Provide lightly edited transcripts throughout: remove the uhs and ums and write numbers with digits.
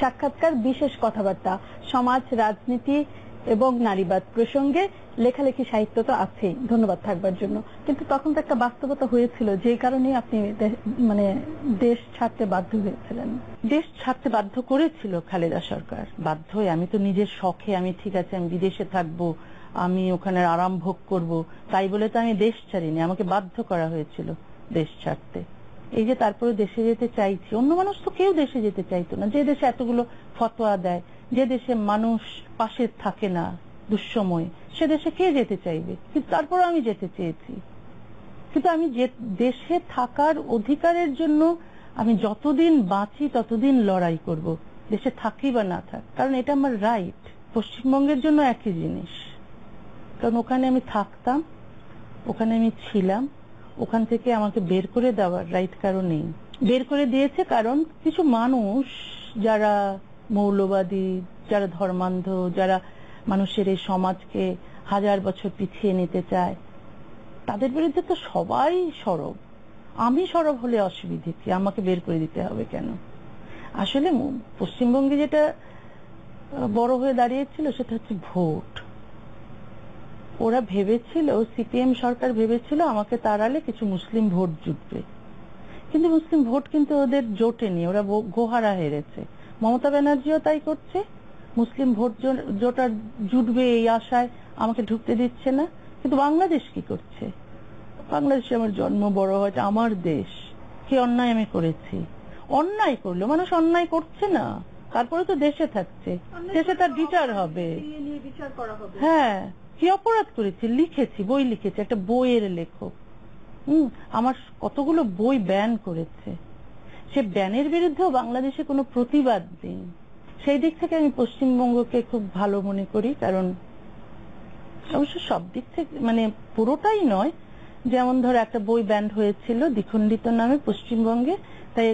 সাক্ষাৎকার, বিশেষ কথাবার্তা, সমাজ, রাজনীতি এবং নারীবাদ প্রসঙ্গে লেখালেখি, সাহিত্য তো আছেই। ধন্যবাদ থাকবার জন্য। কিন্তু তখন তো একটা বাস্তবতা হয়েছিল, যে কারণে আপনি দেশ ছাড়তে বাধ্য হয়েছিলেন। দেশ ছাড়তে বাধ্য করেছিল খালেদা সরকার, বাধ্য হয়ে। আমি তো নিজের শখে, আমি ঠিক আছে আমি বিদেশে থাকবো, আমি ওখানে আরাম ভোগ করব, তাই বলে তো আমি দেশ ছাড়িনি, আমাকে বাধ্য করা হয়েছিল দেশ ছাড়তে। এই যে তারপরে দেশে যেতে চাইছি, অন্য মানুষ তো কেউ দেশে যেতে চাইতো না। যে দেশে এতগুলো ফতোয়া দেয়, যে দেশে মানুষ পাশে থাকে না দুঃসময়, সে দেশে কে যেতে চাইবে? কিন্তু তারপরে আমি যেতে চেয়েছি। কিন্তু আমি যে দেশে থাকার অধিকারের জন্য আমি যতদিন বাঁচি ততদিন লড়াই করব, দেশে থাকি বা না থাক, কারণ এটা আমার রাইট। পশ্চিমবঙ্গের জন্য একই জিনিস, কারণ ওখানে আমি থাকতাম, ওখানে আমি ছিলাম, ওখান থেকে আমাকে বের করে দেওয়ার রাইট কারণ নেই। বের করে দিয়েছে কারণ কিছু মানুষ যারা মৌলবাদী, যারা ধর্মান্ধ, যারা মানুষের এই সমাজকে হাজার বছর পিছিয়ে নিতে চায়, তাদের বিরুদ্ধে তো সবাই সরব। আমি সরব হলে অসুবিধে কি? আমাকে বের করে দিতে হবে কেন? আসলে পশ্চিমবঙ্গে যেটা বড় হয়ে দাঁড়িয়েছিল সেটা হচ্ছে ভোট। ওরা ভেবেছিল, সিপিএম সরকার ভেবেছিল আমাকে তাড়ালে কিছু মুসলিম ভোট জুটবে, কিন্তু মুসলিম ভোট কিন্তু ওদের জোটেনি, ওরা গোহারা হেরেছে। মমতা ব্যানার্জিও তাই করছে, মুসলিম ভোট জোটা জুটবে এই আশায় আমাকে ঢুকতে দিচ্ছে না। কিন্তু বাংলাদেশ কি করছে? বাংলাদেশে আমার জন্ম, বড় হয়েছে, আমার দেশ। কি অন্যায় আমি করেছি? অন্যায় করলো মানুষ অন্যায় করছে না, তারপরে তো দেশে থাকছে, দেশে তার বিচার হবে। হ্যাঁ, কি অপরাধ করেছি? লিখেছি, বই লিখেছি, একটা বইয়ের লেখক। আমার কতগুলো বই ব্যান করেছে, সে ব্যানের বিরুদ্ধেও বাংলাদেশে কোনো প্রতিবাদ নেই। সেই দিক থেকে আমি পশ্চিমবঙ্গকে খুব ভালো মনে করি, কারণ অবশ্য সব দিক থেকে পুরোটাই নয়। যেমন ধর একটা বই ব্যান হয়েছিল দ্বিখণ্ডিত নামে পশ্চিমবঙ্গে, তাই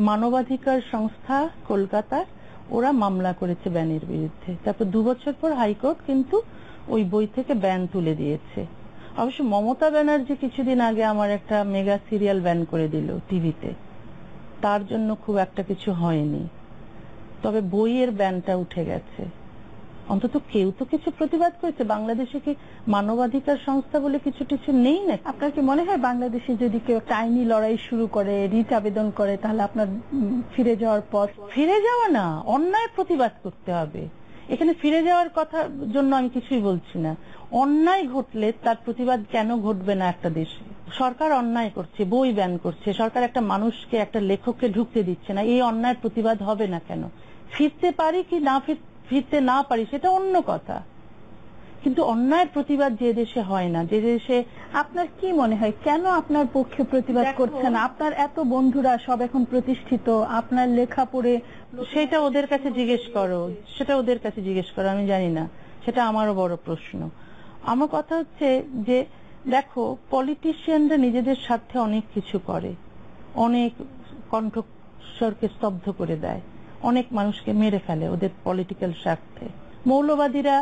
মানবাধিকার সংস্থা কলকাতার ওরা মামলা করেছে ব্যানের বিরুদ্ধে। তারপর 2 বছর পর হাইকোর্ট কিন্তু ওই বই থেকে ব্যান তুলে দিয়েছে। অবশ্য মমতা ব্যানার্জি কিছুদিন আগে আমার একটা মেগা সিরিয়াল ব্যান করে দিল টিভিতে, তার জন্য খুব একটা কিছু হয়নি, তবে বইয়ের ব্যানটা উঠে গেছে। অন্তত কেউ তো কিছু প্রতিবাদ করেছে। বাংলাদেশে কি মানবাধিকার সংস্থা বলে কিছু নেই না? আপনার কি মনে হয় বাংলাদেশে যদি কেউ একটা আইনি লড়াই শুরু করে, রিট আবেদন করে, তাহলে আপনার ফিরে যাওয়ার পথ? ফিরে যাওয়া না, অন্যায় প্রতিবাদ করতে হবে। এখানে ফিরে যাওয়ার কথা জন্য আমি কিছুই বলছি না। অন্যায় ঘটলে তার প্রতিবাদ কেন ঘটবে না একটা দেশে? সরকার অন্যায় করছে, বই ব্যান করছে, সরকার একটা মানুষকে, একটা লেখককে ঢুকতে দিচ্ছে না, এই অন্যায় প্রতিবাদ হবে না কেন? ফিরতে পারি কি না ফিরতে না পারি সেটা অন্য কথা, কিন্তু অন্যায়ের প্রতিবাদ যে দেশে হয় না, যে দেশে। আপনার কি মনে হয় কেন আপনার পক্ষে প্রতিবাদ করছে না? আপনার এত বন্ধুরা সব এখন প্রতিষ্ঠিত, আপনার লেখা পড়ে। সেটা ওদের কাছে জিজ্ঞেস করো, সেটা ওদের কাছে জিজ্ঞেস করো, আমি জানি না, সেটা আমারও বড় প্রশ্ন। আমার কথা হচ্ছে যে দেখো, পলিটিশিয়ানরা নিজেদের স্বার্থে অনেক কিছু করে, অনেক কণ্ঠস্বরকে স্তব্ধ করে দেয়, অনেক মানুষকে মেরে ফেলে ওদের পলিটিক্যাল স্বার্থে। মৌলবাদীরা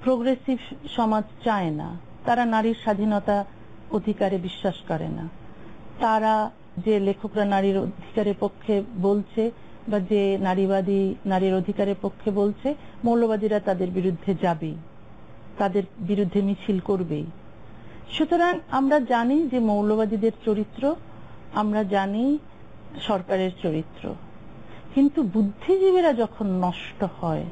প্রোগ্রেসিভ সমাজ চায় না, তারা নারীর স্বাধীনতা অধিকারে বিশ্বাস করে না। তারা যে লেখকরা নারীর অধিকারের পক্ষে বলছে বা যে নারীবাদী নারীর অধিকারের পক্ষে বলছে, মৌলবাদীরা তাদের বিরুদ্ধে যাবেই, তাদের বিরুদ্ধে মিছিল করবেই। সুতরাং আমরা জানি যে মৌলবাদীদের চরিত্র, আমরা জানি সরকারের চরিত্র, কিন্তু বুদ্ধিজীবীরা যখন নষ্ট হয়,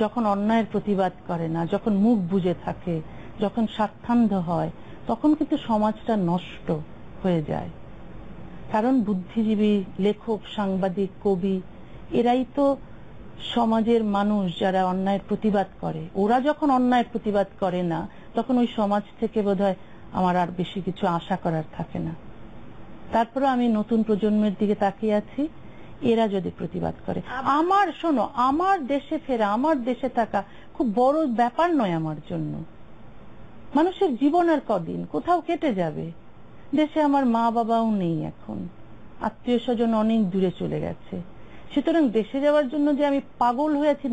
যখন অন্যায়ের প্রতিবাদ করে না, যখন মুখ বুজে থাকে, যখন স্বার্থান্ধ হয়, তখন কিন্তু সমাজটা নষ্ট হয়ে যায়। কারণ বুদ্ধিজীবী, লেখক, সাংবাদিক, কবি, এরাই তো সমাজের মানুষ যারা অন্যায়ের প্রতিবাদ করে। ওরা যখন অন্যায়ের প্রতিবাদ করে না, তখন ওই সমাজ থেকে বোধহয় আমার আর বেশি কিছু আশা করার থাকে না। তারপরে আমি নতুন প্রজন্মের দিকে তাকিয়ে আছি, এরা যদি প্রতিবাদ করে। আমার দেশে ফেরা, আমার দেশে থাকা খুব বড় ব্যাপার নয় আমার জন্য। মানুষের জীবন আর কদিন, কোথাও কেটে যাবে। দেশে আমার মা বাবাও নেই এখন, আত্মীয় স্বজন অনেক দূরে চলে গেছে। সুতরাং দেশে যাওয়ার জন্য যে আমি পাগল হয়েছি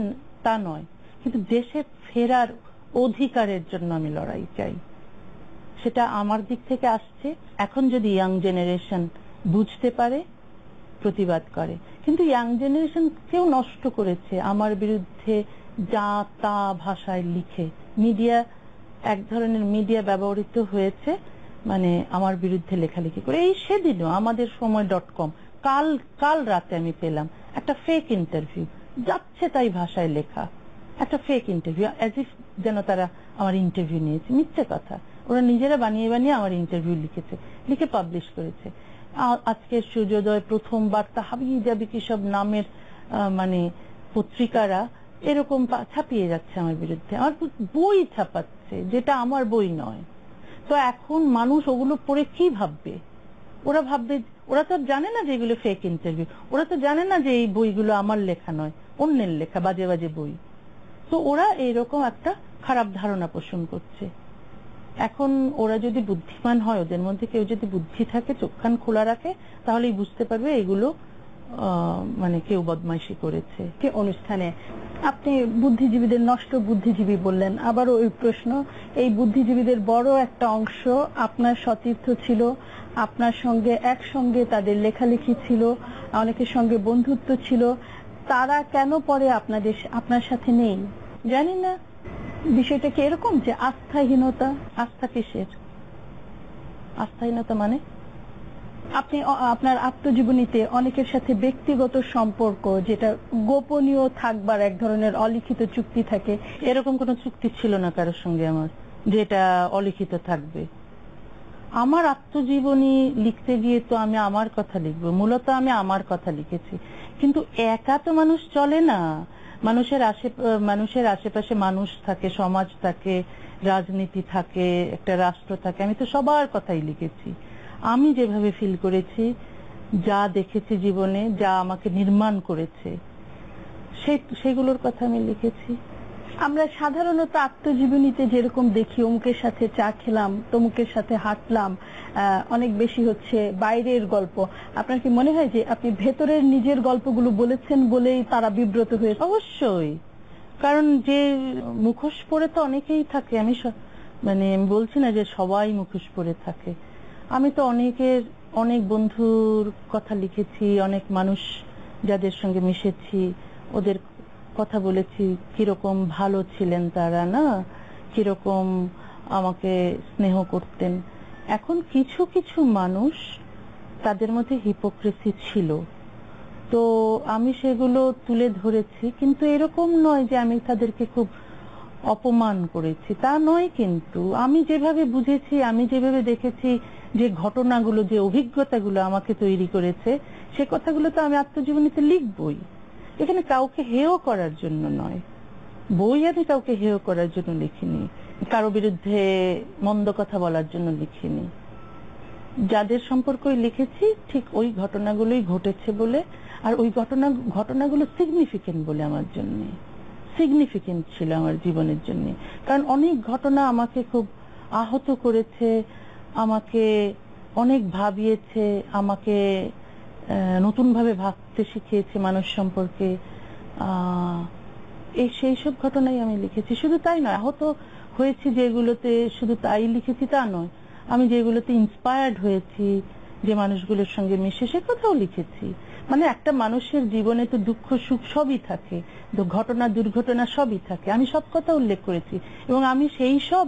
তা নয়, কিন্তু দেশে ফেরার অধিকারের জন্য আমি লড়াই চাই। সেটা আমার দিক থেকে আসছে। এখন যদি ইয়াং জেনারেশন বুঝতে পারে, প্রতিবাদ করে, কিন্তু ইয়াং জেনারেশন কেউ নষ্ট করেছে আমার বিরুদ্ধে যা তা ভাষায় লিখে। মিডিয়া, এক ধরনের মিডিয়া ব্যবহৃত হয়েছে মানে আমার বিরুদ্ধে লেখালেখি করে। এই সেদিনও আমাদের সময়.com কাল রাতে আমি পেলাম একটা ফেক ইন্টারভিউ, যাচ্ছে তাই ভাষায় লেখা একটা ফেক ইন্টারভিউ, অ্যাজ ইফ যেন তারা আমার ইন্টারভিউ নিয়েছে। মিথ্যে কথা, ওরা নিজেরা বানিয়ে বানিয়ে আমার ইন্টারভিউ লিখেছে, লিখে পাবলিশ করেছে। আজকের সূর্যোদয়, প্রথম বার্তা, হাবি জাবি কি সব নামের মানে পত্রিকারা এরকম ছাপিয়ে যাচ্ছে আমার বিরুদ্ধে, আমার বই ছাপাচ্ছে যেটা আমার বই নয়। তো এখন মানুষ ওগুলো পড়ে কি ভাববে? ওরা ভাববে, ওরা তো জানে না যে এগুলো ফেক ইন্টারভিউ, ওরা তো জানে না যে এই বইগুলো আমার লেখা নয়, অন্যের লেখা বাজে বাজে বই। তো ওরা এইরকম একটা খারাপ ধারণা পোষণ করছে। এখন ওরা যদি বুদ্ধিমান হয়, ওদের মধ্যে কেউ যদি বুদ্ধি থাকে, চোখ কান খোলা রাখে, তাহলেই বুঝতে পারবে এগুলো মানে কেউ বদমাইশি করেছে। কে অনুষ্ঠানে আপনি বুদ্ধিজীবীদের নষ্ট বুদ্ধিজীবী বললেন, আবারও ওই প্রশ্ন, এই বুদ্ধিজীবীদের বড় একটা অংশ আপনার সতীর্থ ছিল, আপনার সঙ্গে একসঙ্গে তাদের লেখালেখি ছিল, অনেকের সঙ্গে বন্ধুত্ব ছিল, তারা কেন পরে আপনার সাথে নেই? জানি না, বিষয়টা কি এরকম যে আস্থাহীনতা? আস্থা কিসের আস্থাহীনতা? মানে আপনি আপনার আত্মজীবনীতে অনেকের সাথে ব্যক্তিগত সম্পর্ক, যেটা গোপনীয় থাকবার এক ধরনের অলিখিত চুক্তি থাকে। এরকম কোন চুক্তি ছিল না কারোর সঙ্গে আমার যেটা অলিখিত থাকবে। আমার আত্মজীবনী লিখতে গিয়ে তো আমি আমার কথা লিখবো, মূলত আমি আমার কথা লিখেছি। কিন্তু একা তো মানুষ চলে না, মানুষের আশেপাশে মানুষ থাকে, সমাজ থাকে, রাজনীতি থাকে, একটা রাষ্ট্র থাকে। আমি তো সবার কথাই লিখেছি, আমি যেভাবে ফিল করেছি, যা দেখেছি জীবনে, যা আমাকে নির্মাণ করেছে, সেগুলোর কথা আমি লিখেছি। আমরা সাধারণত আত্মজীবনীতে যেরকম দেখি, অমুকের সাথে চা খেলাম, তমুকের সাথে হাঁটলাম, অনেক বেশি হচ্ছে বাইরের গল্প। আপনার কি মনে হয় যে আপনি ভেতরের নিজের গল্পগুলো বলেছেন বলেই তারা বিব্রত হয়েছে? অবশ্যই, কারণ যে মুখোশ পরে তো অনেকেই থাকে। আমি বলছি না যে সবাই মুখোশ পরে থাকে। আমি তো অনেক বন্ধুর কথা লিখেছি, অনেক মানুষ যাদের সঙ্গে মিশেছি ওদের কথা বলেছি, কিরকম ভালো ছিলেন তারা, না কিরকম আমাকে স্নেহ করতেন। এখন কিছু কিছু মানুষ, তাদের মধ্যে হিপোক্রেসি ছিল, তো আমি সেগুলো তুলে ধরেছি। কিন্তু এরকম নয় যে আমি তাদেরকে খুব অপমান করেছি, তা নয়। কিন্তু আমি যেভাবে বুঝেছি, আমি যেভাবে দেখেছি, যে ঘটনাগুলো, যে অভিজ্ঞতাগুলো আমাকে তৈরি করেছে, সে কথাগুলো তো আমি আত্মজীবনীতে লিখবই। এখানে কাউকে হেয় করার জন্য নয়, বই আমি কাউকে হেয় করার জন্য লিখিনি, কারো বিরুদ্ধে মন্দ কথা বলার জন্য লিখিনি। যাদের সম্পর্কই লিখেছি ঠিক ওই ঘটনাগুলোই ঘটেছে বলে, আর ওই ঘটনাগুলো সিগনিফিকেন্ট বলে আমার জন্য, সিগনিফিকেন্ট ছিল আমার জীবনের জন্য। কারণ অনেক ঘটনা আমাকে খুব আহত করেছে, আমাকে অনেক ভাবিয়েছে, আমাকে নতুন ভাবে ভাবতে শিখিয়েছে মানুষ সম্পর্কে। সেই সব ঘটনাই আমি লিখেছি। শুধু তাই নয়, আহত হয়েছি যেগুলোতে, শুধু তাই লিখেছি তা নয়, আমি যেগুলোতে ইন্সপায়ার্ড হয়েছি, যে মানুষগুলোর সঙ্গে মিশে, সে কথাও লিখেছি। মানে একটা মানুষের জীবনে তো দুঃখ সুখ সবই থাকে, ঘটনা দুর্ঘটনা সবই থাকে, আমি সব কথা উল্লেখ করেছি। এবং আমি সেই সব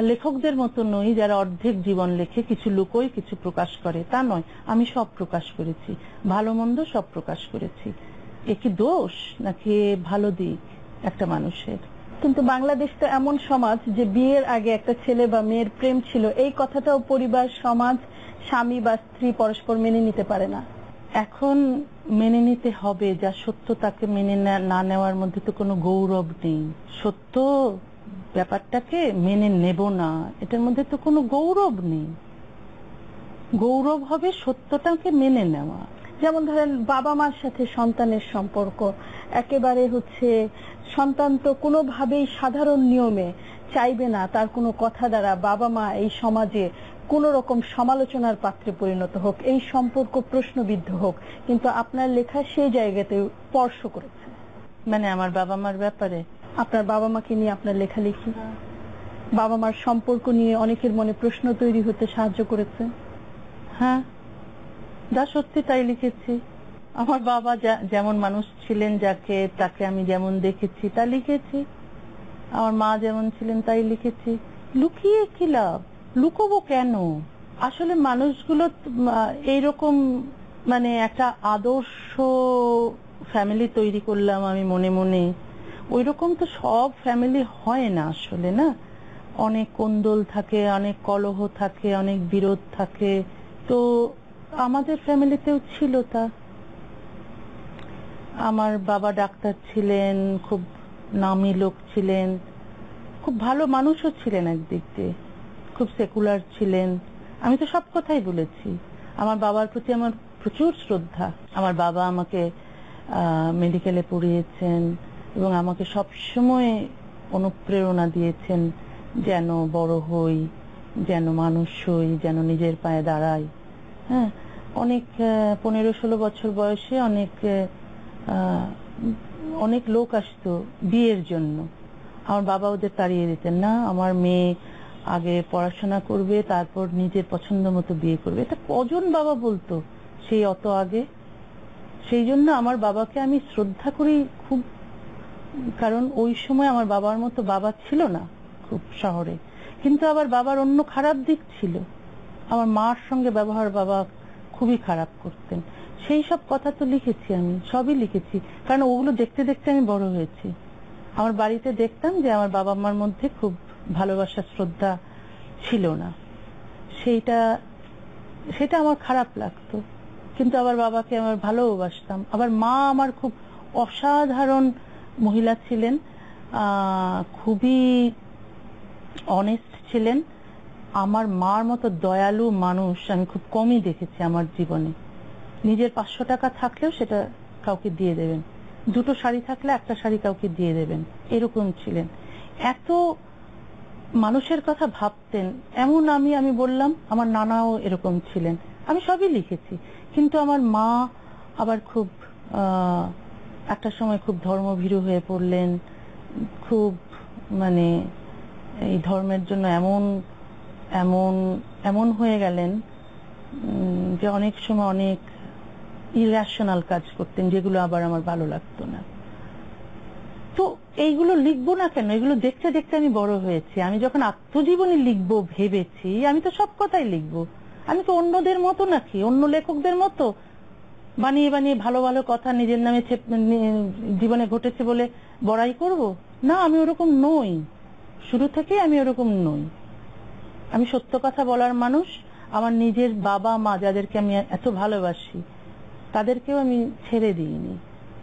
লেখকদের মতো নই যারা অর্ধেক জীবন লেখে, কিছু লুকোয় কিছু প্রকাশ করে, তা নয়। আমি সব প্রকাশ করেছি, ভালো মন্দ সব প্রকাশ করেছি। এ কি দোষ নাকি ভালো দিক একটা মানুষের? কিন্তু বাংলাদেশ তো এমন সমাজ যে বিয়ের আগে একটা ছেলে বা মেয়ের প্রেম ছিল, এই কথাটাও পরিবার, সমাজ, স্বামী বা স্ত্রী পরস্পর মেনে নিতে পারে না। এখন মেনে নিতে হবে, যা সত্য তাকে মেনে না নেওয়ার মধ্যে তো কোনো গৌরব নেই। সত্য ব্যাপারটাকে মেনে নেব না, এটার মধ্যে তো কোনো গৌরব নেই। গৌরব হবে সত্যটাকে মেনে নেওয়া। যেমন ধরেন বাবা মার সাথে সন্তানের সম্পর্ক একেবারে হচ্ছে, সন্তান তো কোনোভাবেই সাধারণ নিয়মে চাইবে না তার কোনো কথা দ্বারা বাবা মা এই সমাজে কোন রকম সমালোচনার পাত্রে পরিণত হোক, এই সম্পর্ক প্রশ্নবিদ্ধ হোক। কিন্তু আপনার লেখা সেই জায়গাতে স্পর্শ করেছে। মানে আমার বাবা মার ব্যাপারে, আপনার বাবা মাকে নিয়ে আপনার লেখালেখি, বাবা মার সম্পর্ক নিয়ে অনেকের মনে প্রশ্ন তৈরি হতে সাহায্য করেছে। হ্যাঁ, যা সত্যি তাই লিখেছি। আমার বাবা যেমন মানুষ ছিলেন, তাকে আমি যেমন দেখেছি তা লিখেছি। আমার মা যেমন ছিলেন তাই লিখেছি। লুকিয়ে কি লাভ, লুকোবো কেন? আসলে মানুষগুলো এইরকম মানে একটা আদর্শ ফ্যামিলি তৈরি করলাম আমি মনে মনে। ওই রকম তো সব ফ্যামিলি হয় না আসলে, না? অনেক কোন্দল থাকে, অনেক কলহ থাকে, অনেক বিরোধ থাকে। তো আমাদের ফ্যামিলিতেও ছিল তা। আমার বাবা ডাক্তার ছিলেন, খুব নামী লোক ছিলেন, খুব ভালো মানুষও ছিলেন, একদিক দিয়ে খুব সেকুলার ছিলেন। আমি তো সব কথাই বলেছি। আমার বাবার প্রতি আমার প্রচুর শ্রদ্ধা। আমার বাবা আমাকে মেডিকেলে পড়িয়েছেন এবং আমাকে সবসময় অনুপ্রেরণা দিয়েছেন যেন বড় হই, যেন মানুষ হই, যেন নিজের পায়ে দাঁড়াই। হ্যাঁ, অনেক 15-16 বছর বয়সে অনেক লোক আসতো বিয়ের জন্য। আমার বাবা ওদের তাড়িয়ে দিতেন না, আমার মেয়ে আগে পড়াশোনা করবে, তারপর নিজের পছন্দ মতো বিয়ে করবে। এটা কজন বাবা বলতো সেই অত আগে? সেই জন্য আমার বাবাকে আমি শ্রদ্ধা করি খুব, কারণ ওই সময় আমার বাবার মতো বাবা ছিল না খুব শহরে। কিন্তু আবার বাবার অন্য খারাপ দিক ছিল। আমার মার সঙ্গে ব্যবহার বাবা খুবই খারাপ করতেন। সেই সব কথা তো লিখেছি, আমি সবই লিখেছি, কারণ ওগুলো দেখতে দেখতে আমি বড় হয়েছি। আমার বাড়িতে দেখতাম যে আমার বাবা মার মধ্যে খুব ভালোবাসা শ্রদ্ধা ছিল না, সেটা আমার খারাপ লাগতো। কিন্তু আবার বাবাকে আমার ভালোবাসতাম। আবার মা আমার খুব অসাধারণ মহিলা ছিলেন, খুবই অনেস্ট ছিলেন। আমার মার মতো দয়ালু মানুষ আমি খুব কমই দেখেছি আমার জীবনে। নিজের 500 টাকা থাকলেও সেটা কাউকে দিয়ে দেবেন, 2টো শাড়ি থাকলে একটা শাড়ি কাউকে দিয়ে দেবেন, এরকম ছিলেন। এত মানুষের কথা ভাবতেন। এমন আমি বললাম আমার নানাও এরকম ছিলেন। আমি সবই লিখেছি। কিন্তু আমার মা আবার খুব একটা সময় খুব ধর্মভীরু হয়ে পড়লেন, খুব মানে এই ধর্মের জন্য এমন এমন এমন হয়ে গেলেন যে অনেক সময় অনেক ইরেশনাল কাজ করতেন, যেগুলো আবার আমার ভালো লাগতো না। তো এইগুলো লিখবো না কেন? এগুলো দেখতে দেখতে আমি বড় হয়েছি। আমি যখন আত্মজীবনী লিখবো ভেবেছি, আমি তো সব কথাই লিখবো। আমি তো অন্যদের মতো নাকি, অন্য লেখকদের মতো বানিয়ে বানিয়ে ভালো ভালো কথা নিজের নামে জীবনে ঘটেছে বলে বড়াই করব? না, আমি ওরকম নই। শুরু থেকে আমি ওরকম নই। আমি সত্য কথা বলার মানুষ। আমার নিজের বাবা মা যাদেরকে আমি এত ভালোবাসি তাদেরকেও আমি ছেড়ে দিইনি।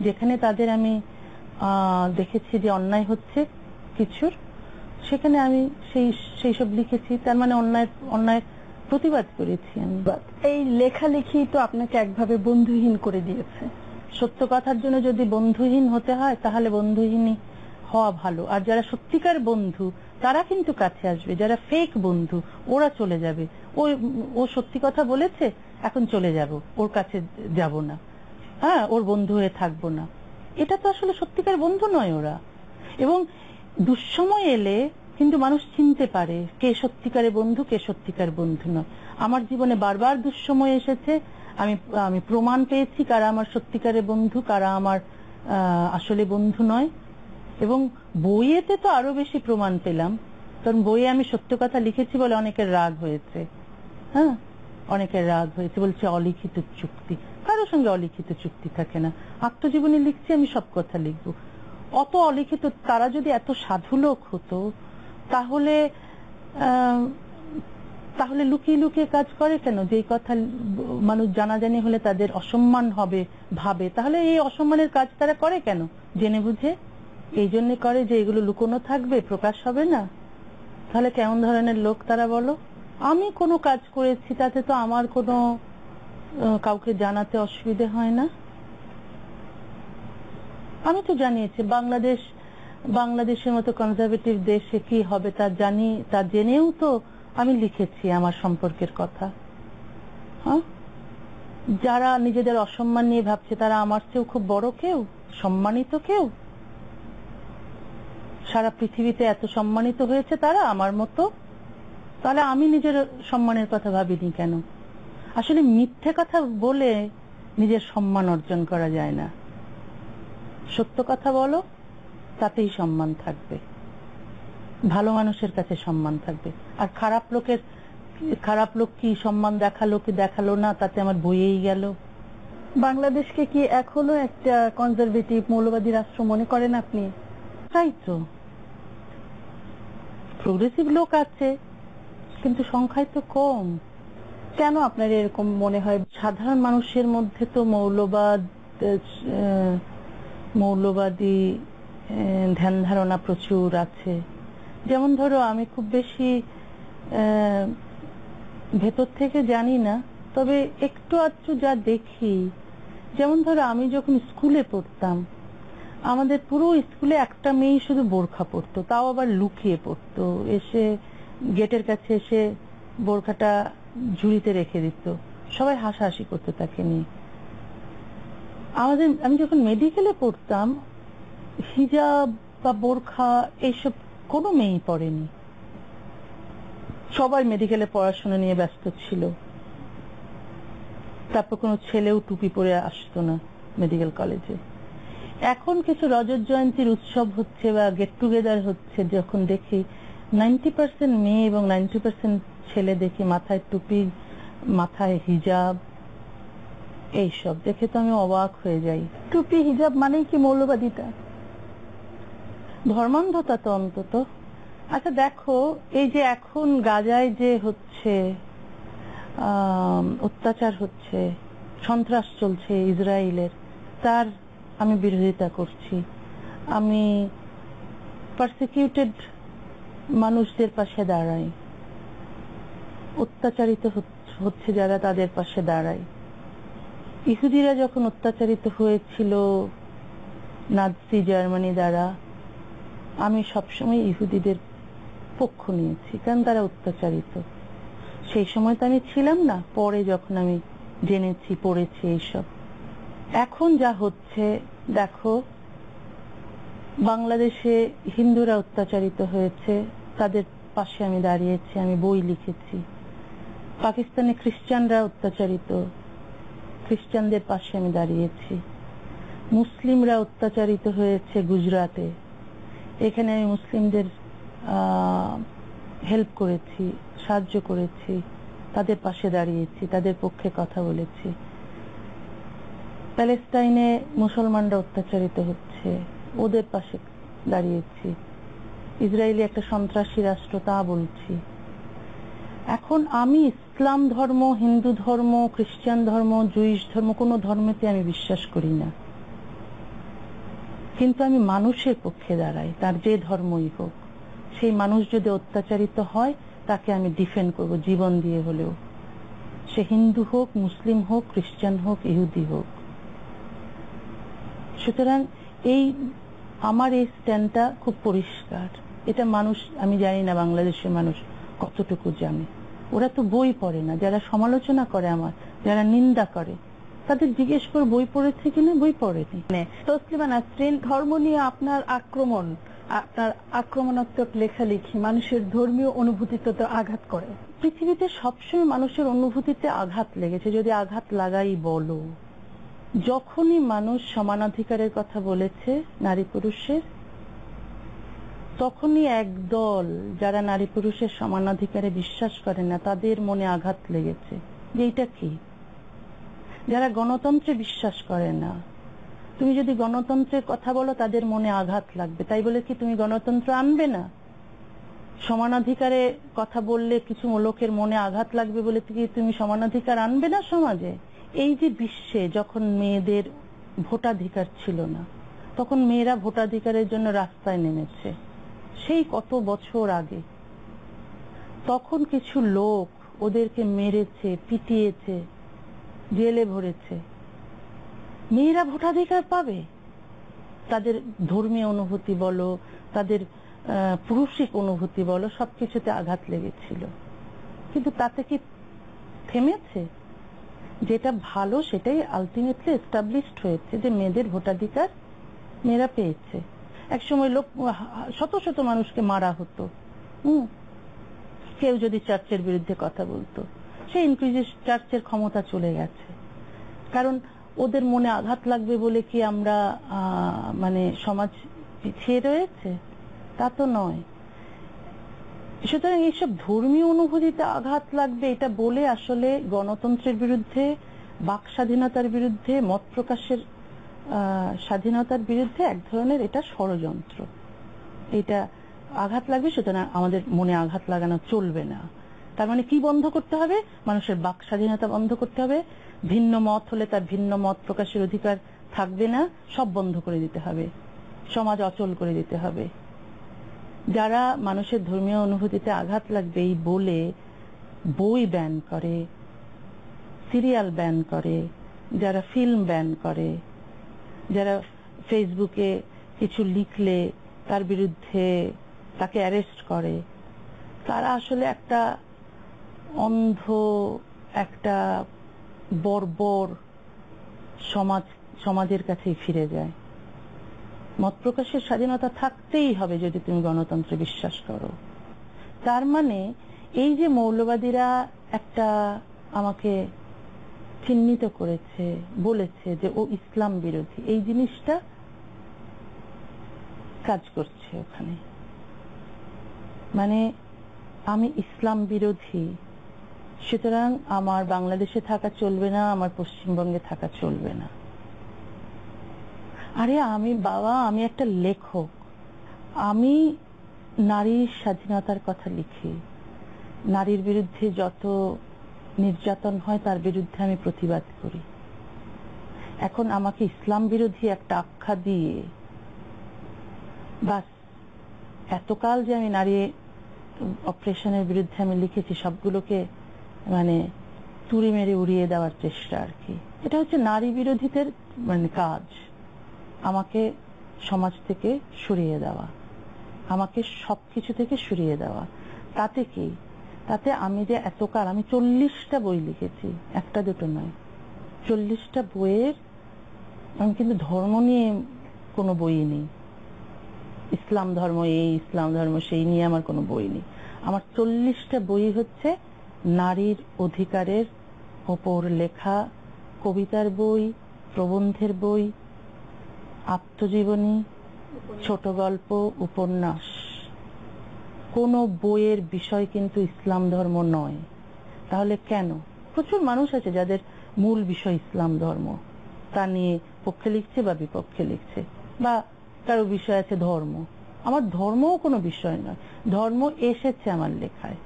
যেখানে তাদের আমি দেখেছি যে অন্যায় হচ্ছে কিছুর, সেখানে আমি সেই সব লিখেছি। তার মানে অন্যায় প্রতিবাদ করেছি আমি। এই লেখালেখি তো আপনাকে একভাবে বন্ধুহীন করে দিয়েছে। সত্য কথার জন্য যদি বন্ধুহীন হতে হয় তাহলে বন্ধুহীনই হওয়া ভালো। আর যারা সত্যিকার বন্ধু তারা কিন্তু কাছে আসবে। যারা ফেক বন্ধু ওরা চলে যাবে। ও সত্যি কথা বলেছে, এখন চলে যাব, ওর কাছে যাব না, হ্যাঁ, ওর বন্ধু হয়ে থাকবো না। এটা তো আসলে সত্যিকার বন্ধু নয় ওরা। এবং দুঃসময় এলে কিন্তু মানুষ চিনতে পারে কে সত্যিকারের বন্ধু, কে সত্যিকার বন্ধু নয়। আমার জীবনে বারবার দুঃসময় এসেছে। আমি প্রমাণ পেয়েছি কারা আমার সত্যিকারের বন্ধু, কারা আমার আসলে বন্ধু নয়। এবং বইয়েতে তো আরো বেশি প্রমাণ পেলাম, কারণ বইয়ে আমি সত্য কথা লিখেছি বলে অনেকের রাগ হয়েছে। হ্যাঁ, অনেকের রাগ হয়েছে, বলছে অলিখিত চুক্তি। কারোর সঙ্গে অলিখিত চুক্তি থাকে না। আত্মজীবনী লিখছি, আমি সব কথা লিখবো। অত অলিখিত, তারা যদি এত সাধু লোক হতো তাহলে লুকিয়ে লুকিয়ে কাজ করে কেন? যে কথা মানুষ জানাজানি হলে তাদের অসম্মান হবে ভাবে, তাহলে এই অসম্মানের কাজ তারা করে কেন? জেনে বুঝে এই জন্য করে যে এগুলো লুকোনো থাকবে, প্রকাশ হবে না। তাহলে কেমন ধরনের লোক তারা বলো? আমি কোনো কাজ করেছি তাতে তো আমার কোনো কাউকে জানাতে অসুবিধে হয় না। আমি তো জানিয়েছি বাংলাদেশের মতো কনজারভেটিভ দেশে কি হবে তা জেনেও তো আমি লিখেছি আমার সম্পর্কের কথা। হ্যাঁ, যারা নিজেদের অসম্মান নিয়ে ভাবছে তারা আমার চেয়েও খুব বড় কেউ, সম্মানিত কেউ। সারা পৃথিবীতে এত সম্মানিত হয়েছে তারা আমার মতো, তাহলে আমি নিজের সম্মানের কথা ভাবিনি কেন? আসলে মিথ্যে কথা বলে নিজের সম্মান অর্জন করা যায় না। সত্য কথা বলো, তাতেই সম্মান থাকবে, ভালো মানুষের কাছে সম্মান থাকবে। আর খারাপ লোক কি সম্মান দেখালো কি দেখালো না, তাতে আমার বইয়েই গেল। বাংলাদেশকে কি এখনো একটা কনজারভেটিভ মৌলবাদী রাষ্ট্র মনে করেন আপনি? তাই তো, প্রোগ্রেসিভ লোক আছে, কিন্তু সংখ্যায় তো কম। কেন আপনার এরকম মনে হয়? সাধারণ মানুষের মধ্যে তো মৌলবাদী ধ্যান ধারণা প্রচুর আছে। যেমন ধরো, আমি খুব বেশি ভেতর থেকে জানি না, তবে একটু আধটু যা দেখি, যেমন ধরো আমি যখন স্কুলে পড়তাম, আমাদের পুরো স্কুলে একটা মেয়ে শুধু বোরখা পরতো, তাও আবার লুকিয়ে পরতো। এসে গেটের কাছে এসে বোরখাটা ঝুড়িতে রেখে দিত, সবাই হাসাহাসি করতো তাকে নিয়ে। আমি যখন মেডিকেলে পড়তাম, হিজাব বা বোরখা এইসব কোনো মেয়েই পড়েনি, সবাই মেডিকেলে পড়াশোনা নিয়ে ব্যস্ত ছিল। তারপর কোনো ছেলেও টুপি পরে আসতো না মেডিকেল কলেজে। এখন কিছু রজত জয়ন্তীর উৎসব হচ্ছে বা গেট টুগেদার হচ্ছে, যখন দেখি 90% মেয়ে এবং 90% ছেলে দেখি মাথায় টুপি, মাথায় হিজাব, এইসব দেখে তো আমি অবাক হয়ে যাই। টুপি হিজাব মানেই কি মৌলবাদিতা? ধর্মান্ধতা তো অন্তত। আচ্ছা দেখো, এই যে এখন গাজায় যে হচ্ছে অত্যাচার হচ্ছে, সন্ত্রাস চলছে ইসরায়েলের, তার আমি বিরোধিতা করছি। আমি পারসিকিউটেড মানুষদের পাশে দাঁড়াই, অত্যাচারিত হচ্ছে যারা, তাদের পাশে দাঁড়াই। ইহুদিরা যখন অত্যাচারিত হয়েছিল নাৎসি জার্মানি দ্বারা, আমি সবসময় ইহুদিদের পক্ষ নিয়েছি, কারণ তারা অত্যাচারিত। সেই সময় তো আমি ছিলাম না, পরে যখন আমি জেনেছি, পড়েছি এইসব। এখন যা হচ্ছে দেখো, বাংলাদেশে হিন্দুরা অত্যাচারিত হয়েছে, তাদের পাশে আমি দাঁড়িয়েছি, আমি বই লিখেছি। পাকিস্তানে খ্রিস্টানরা অত্যাচারিত, খ্রিস্টানদের পাশে আমি দাঁড়িয়েছি। মুসলিমরা অত্যাচারিত হয়েছে গুজরাটে, এখানে আমি মুসলিমদের হেল্প করেছি, সাহায্য করেছি, তাদের পাশে দাঁড়িয়েছি, তাদের পক্ষে কথা বলেছি। প্যালেস্টাইনে মুসলমানরা অত্যাচারিত হচ্ছে, ওদের পাশে দাঁড়িয়েছি। ইসরায়েলি একটা সন্ত্রাসী রাষ্ট্র, তা বলছি। এখন আমি ইসলাম ধর্ম, হিন্দু ধর্ম, খ্রিস্টান ধর্ম, জুইশ ধর্ম, কোনো ধর্মেতে আমি বিশ্বাস করি না, কিন্তু আমি মানুষের পক্ষে দাঁড়াই, তার যে ধর্মই হোক। সেই মানুষ যদি অত্যাচারিত হয়, তাকে আমি ডিফেন্ড করব জীবন দিয়ে হলেও, সে হিন্দু হোক, মুসলিম হোক, খ্রিস্টান হোক, ইহুদি হোক। সুতরাং আমার এই স্ট্যান্ডটা খুব পরিষ্কার। এটা মানুষ, আমি জানি না বাংলাদেশের মানুষ কতটুকু জানে, ওরা তো বই পড়ে না। যারা সমালোচনা করে আমার, যারা নিন্দা করে, তাদের জিজ্ঞেস করে বই পড়েছে কিনা, বই পড়েনি। তসলিমা নাসরিন, ধর্ম নিয়ে আপনার আক্রমণাত্মক লেখালেখি মানুষের ধর্মীয় অনুভূতিতে তো আঘাত করে। পৃথিবীতে সবসময় মানুষের অনুভূতিতে আঘাত লেগেছে, যদি আঘাত লাগাই বলো। যখনই মানুষ সমানাধিকারের কথা বলেছে নারী পুরুষের, তখনই একদল যারা নারী পুরুষের সমানাধিকারে বিশ্বাস করে না, তাদের মনে আঘাত লেগেছে যে এটা কি। যারা গণতন্ত্রে বিশ্বাস করে না, তুমি যদি গণতন্ত্রের কথা বলো, তাদের মনে আঘাত লাগবে। তাই বলে কি তুমি গণতন্ত্র আনবে না? সমানাধিকারে কথা বললে কিছু লোকের মনে আঘাত লাগবে বলে কি তুমি সমানাধিকার আনবে না সমাজে? এই যে বিশ্বে যখন মেয়েদের ভোটাধিকার ছিল না, তখন মেয়েরা ভোটাধিকারের জন্য রাস্তায় নেমেছে, সেই কত বছর আগে। তখন কিছু লোক ওদেরকে মেরেছে, পিটিয়েছে, জেলে ভরেছে। মেয়েরা ভোটাধিকার পাবে? তাদের ধর্মীয় অনুভূতি বলো, তাদের পুরুষিক অনুভূতি বলো, সবকিছুতে আঘাত লেগেছিল। কিন্তু তাতে কি থেমেছে? যেটা ভালো সেটাই আলটিমেটলি এস্টাবলিশড হয়েছে, যে মেয়েদের ভোটাধিকার মেয়েরা পেয়েছে। একসময় শত শত মানুষকে মারা হতো, কেউ যদি চার্চের বিরুদ্ধে কথা বলতো। সেই ইনকুইজিশন, চার্চের ক্ষমতা চলে গেছে, কারণ ওদের মনে আঘাত লাগবে বলে কি আমরা মানে সমাজ পিছিয়ে রয়েছে? তা তো নয়। সুতরাং এইসব ধর্মীয় অনুভূতিতে আঘাত লাগবে এটা বলে আসলে গণতন্ত্রের বিরুদ্ধে, বাক স্বাধীনতার বিরুদ্ধে, মত প্রকাশের স্বাধীনতার বিরুদ্ধে এক ধরনের এটা ষড়যন্ত্র। এটা আঘাত লাগবে, সুতরাং আমাদের মনে আঘাত লাগানো চলবে না। তার মানে কি বন্ধ করতে হবে? মানুষের বাক স্বাধীনতা বন্ধ করতে হবে। ভিন্ন মত হলে তার ভিন্ন মত প্রকাশের অধিকার থাকবে না, সব বন্ধ করে দিতে হবে, সমাজ অচল করে দিতে হবে। যারা মানুষের ধর্মীয় অনুভূতিতে আঘাত লাগবে এই বলে বই ব্যান করে, সিরিয়াল ব্যান করে, যারা ফিল্ম ব্যান করে, যারা ফেসবুকে কিছু লিখলে তার বিরুদ্ধে তাকে অ্যারেস্ট করে, তারা আসলে একটা অন্ধ, একটা বর্বর সমাজের কাছেই ফিরে যায়। মত প্রকাশের স্বাধীনতা থাকতেই হবে যদি তুমি গণতন্ত্রে বিশ্বাস করো। তার মানে এই যে মৌলবাদীরা একটা আমাকে চিহ্নিত করেছে, বলেছে যে ও ইসলাম বিরোধী, এই জিনিসটা কাজ করছে ওখানে। মানে আমি ইসলাম বিরোধী, সুতরাং আমার বাংলাদেশে থাকা চলবে না, আমার পশ্চিমবঙ্গে থাকা চলবে না। আরে আমি একটা লেখক, আমি নারীর স্বাধীনতার কথা লিখি, নারীর বিরুদ্ধে যত নির্যাতন হয় তার বিরুদ্ধে আমি প্রতিবাদ করি। এখন আমাকে ইসলাম বিরোধী একটা আখ্যা দিয়ে বাস এতকাল যে আমি নারী অপারেশনের বিরুদ্ধে আমি লিখেছি সবগুলোকে মানে তুড়ি মেরে উড়িয়ে দেওয়ার চেষ্টা আর কি। এটা হচ্ছে নারী বিরোধীদের মানে কাজ, আমাকে সমাজ থেকে সরিয়ে দেওয়া, আমাকে সবকিছু থেকে সরিয়ে দেওয়া। তাতে কি? তাতে আমি যে এতকাল আমি 40টা বই লিখেছি, একটা দুটো নয়, 40টা বইয়ের আমি কিন্তু ধর্ম নিয়ে কোনো বই নেই, ইসলাম ধর্ম এই ইসলাম ধর্ম সেই নিয়ে আমার কোনো বই নেই। আমার 40টা বই হচ্ছে নারীর অধিকারের ওপর লেখা, কবিতার বই, প্রবন্ধের বই, আত্মজীবনী, ছোট গল্প, উপন্যাস। কোনো বইয়ের বিষয় কিন্তু ইসলাম ধর্ম নয়। তাহলে কেন? প্রচুর মানুষ আছে যাদের মূল বিষয় ইসলাম ধর্ম, তা নিয়ে পক্ষে লিখছে বা বিপক্ষে লিখছে, বা কারো বিষয় আছে ধর্ম। আমার ধর্মও কোনো বিষয় নয়, ধর্ম এসেছে আমার লেখায়।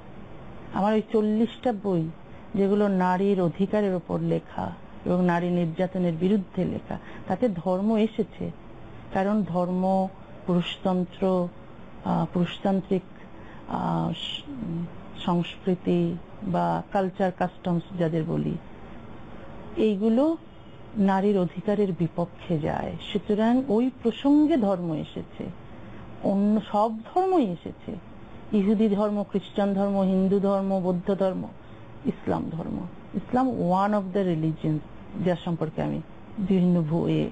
আমার ওই 40টা বই যেগুলো নারীর অধিকারের উপর লেখা এবং নারী নির্যাতনের বিরুদ্ধে লেখা, তাতে ধর্ম এসেছে। কারণ ধর্ম, পুরুষতন্ত্র, পুরুষতান্ত্রিক সংস্কৃতি বা কালচার কাস্টমস যাদের বলি, এইগুলো নারীর অধিকারের বিপক্ষে যায়। সুতরাং ওই প্রসঙ্গে ধর্ম এসেছে, অন্য সব ধর্মই এসেছে, ইহুদি ধর্ম, খ্রিস্টান ধর্ম, হিন্দু ধর্ম, বৌদ্ধ ধর্ম, ইসলাম ধর্ম। ইসলাম ওয়ান অফ দ্য রিলিজিয়ন, যার সম্পর্কে আমি বিভিন্ন বইয়ে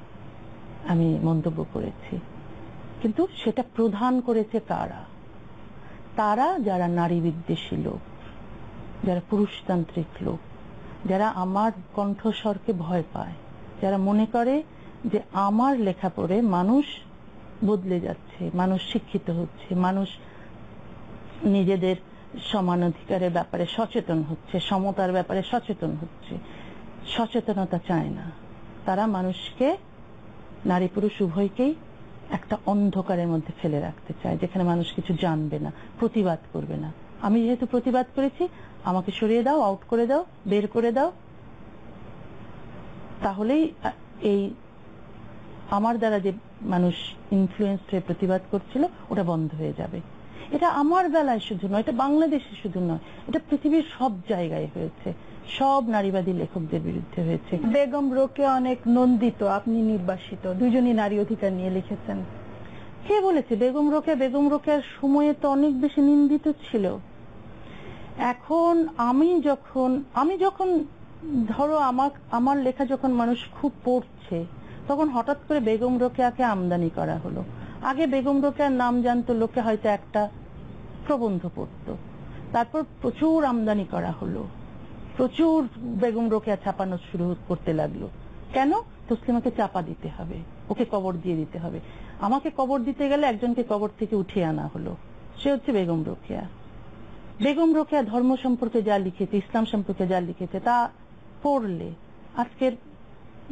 আমি মন্তব্য করেছি। কিন্তু সেটা প্রধান করেছে কারা? তারা যারা নারী বিদ্বেষী লোক, যারা পুরুষতান্ত্রিক লোক, যারা আমার কণ্ঠস্বরকে ভয় পায়, যারা মনে করে যে আমার লেখা পড়ে মানুষ বদলে যাচ্ছে, মানুষ শিক্ষিত হচ্ছে, মানুষ নিজেদের সমান অধিকারের ব্যাপারে সচেতন হচ্ছে, সমতার ব্যাপারে সচেতন হচ্ছে। সচেতনতা চায় না, তারা মানুষকে, নারী পুরুষ উভয়কেই একটা অন্ধকারের মধ্যে ফেলে রাখতে চায়, যেখানে মানুষ কিছু জানবে না, প্রতিবাদ করবে না। আমি যেহেতু প্রতিবাদ করেছি, আমাকে সরিয়ে দাও, আউট করে দাও, বের করে দাও, তাহলেই এই আমার দ্বারা যে মানুষ ইনফ্লুয়েন্স হয়ে প্রতিবাদ করছিল ওটা বন্ধ হয়ে যাবে। এটা আমার বেলায় শুধু নয়, এটা বাংলাদেশে শুধু নয়, এটা পৃথিবীর সব জায়গায় হয়েছে, সব নারীবাদী লেখকদের বিরুদ্ধে হয়েছে। বেগম রোকেয়া অনেক নন্দিত, আপনি নির্বাসিত, দুজনই নারী অধিকার নিয়ে লিখেছেন। কে বলেছে বেগম রোকেয়া? বেগম রোকেয়ার সময়ে তো অনেক বেশি নিন্দিত ছিল। এখন আমি যখন ধরো আমার লেখা যখন মানুষ খুব পড়ছে, তখন হঠাৎ করে বেগম রোকেয়াকে আমদানি করা হলো। আগে বেগম রোকেয়ার নাম জানতো লোকে, হয়তো একটা প্রবন্ধ পড়তো, তারপর প্রচুর আমদানি করা হলো, প্রচুর বেগম রোকেয়া ছাপানো শুরু করতে লাগলো। কেন? তসলিমাকে চাপা দিতে হবে, ওকে কবর দিয়ে দিতে হবে। আমাকে কবর দিতে গেলে একজনকে কবর থেকে উঠিয়ে আনা হলো, সে হচ্ছে বেগম রোকেয়া। বেগম রোকেয়া ধর্ম সম্পর্কে যা লিখেছে, ইসলাম সম্পর্কে যা লিখেছে, তা পড়লে আজকের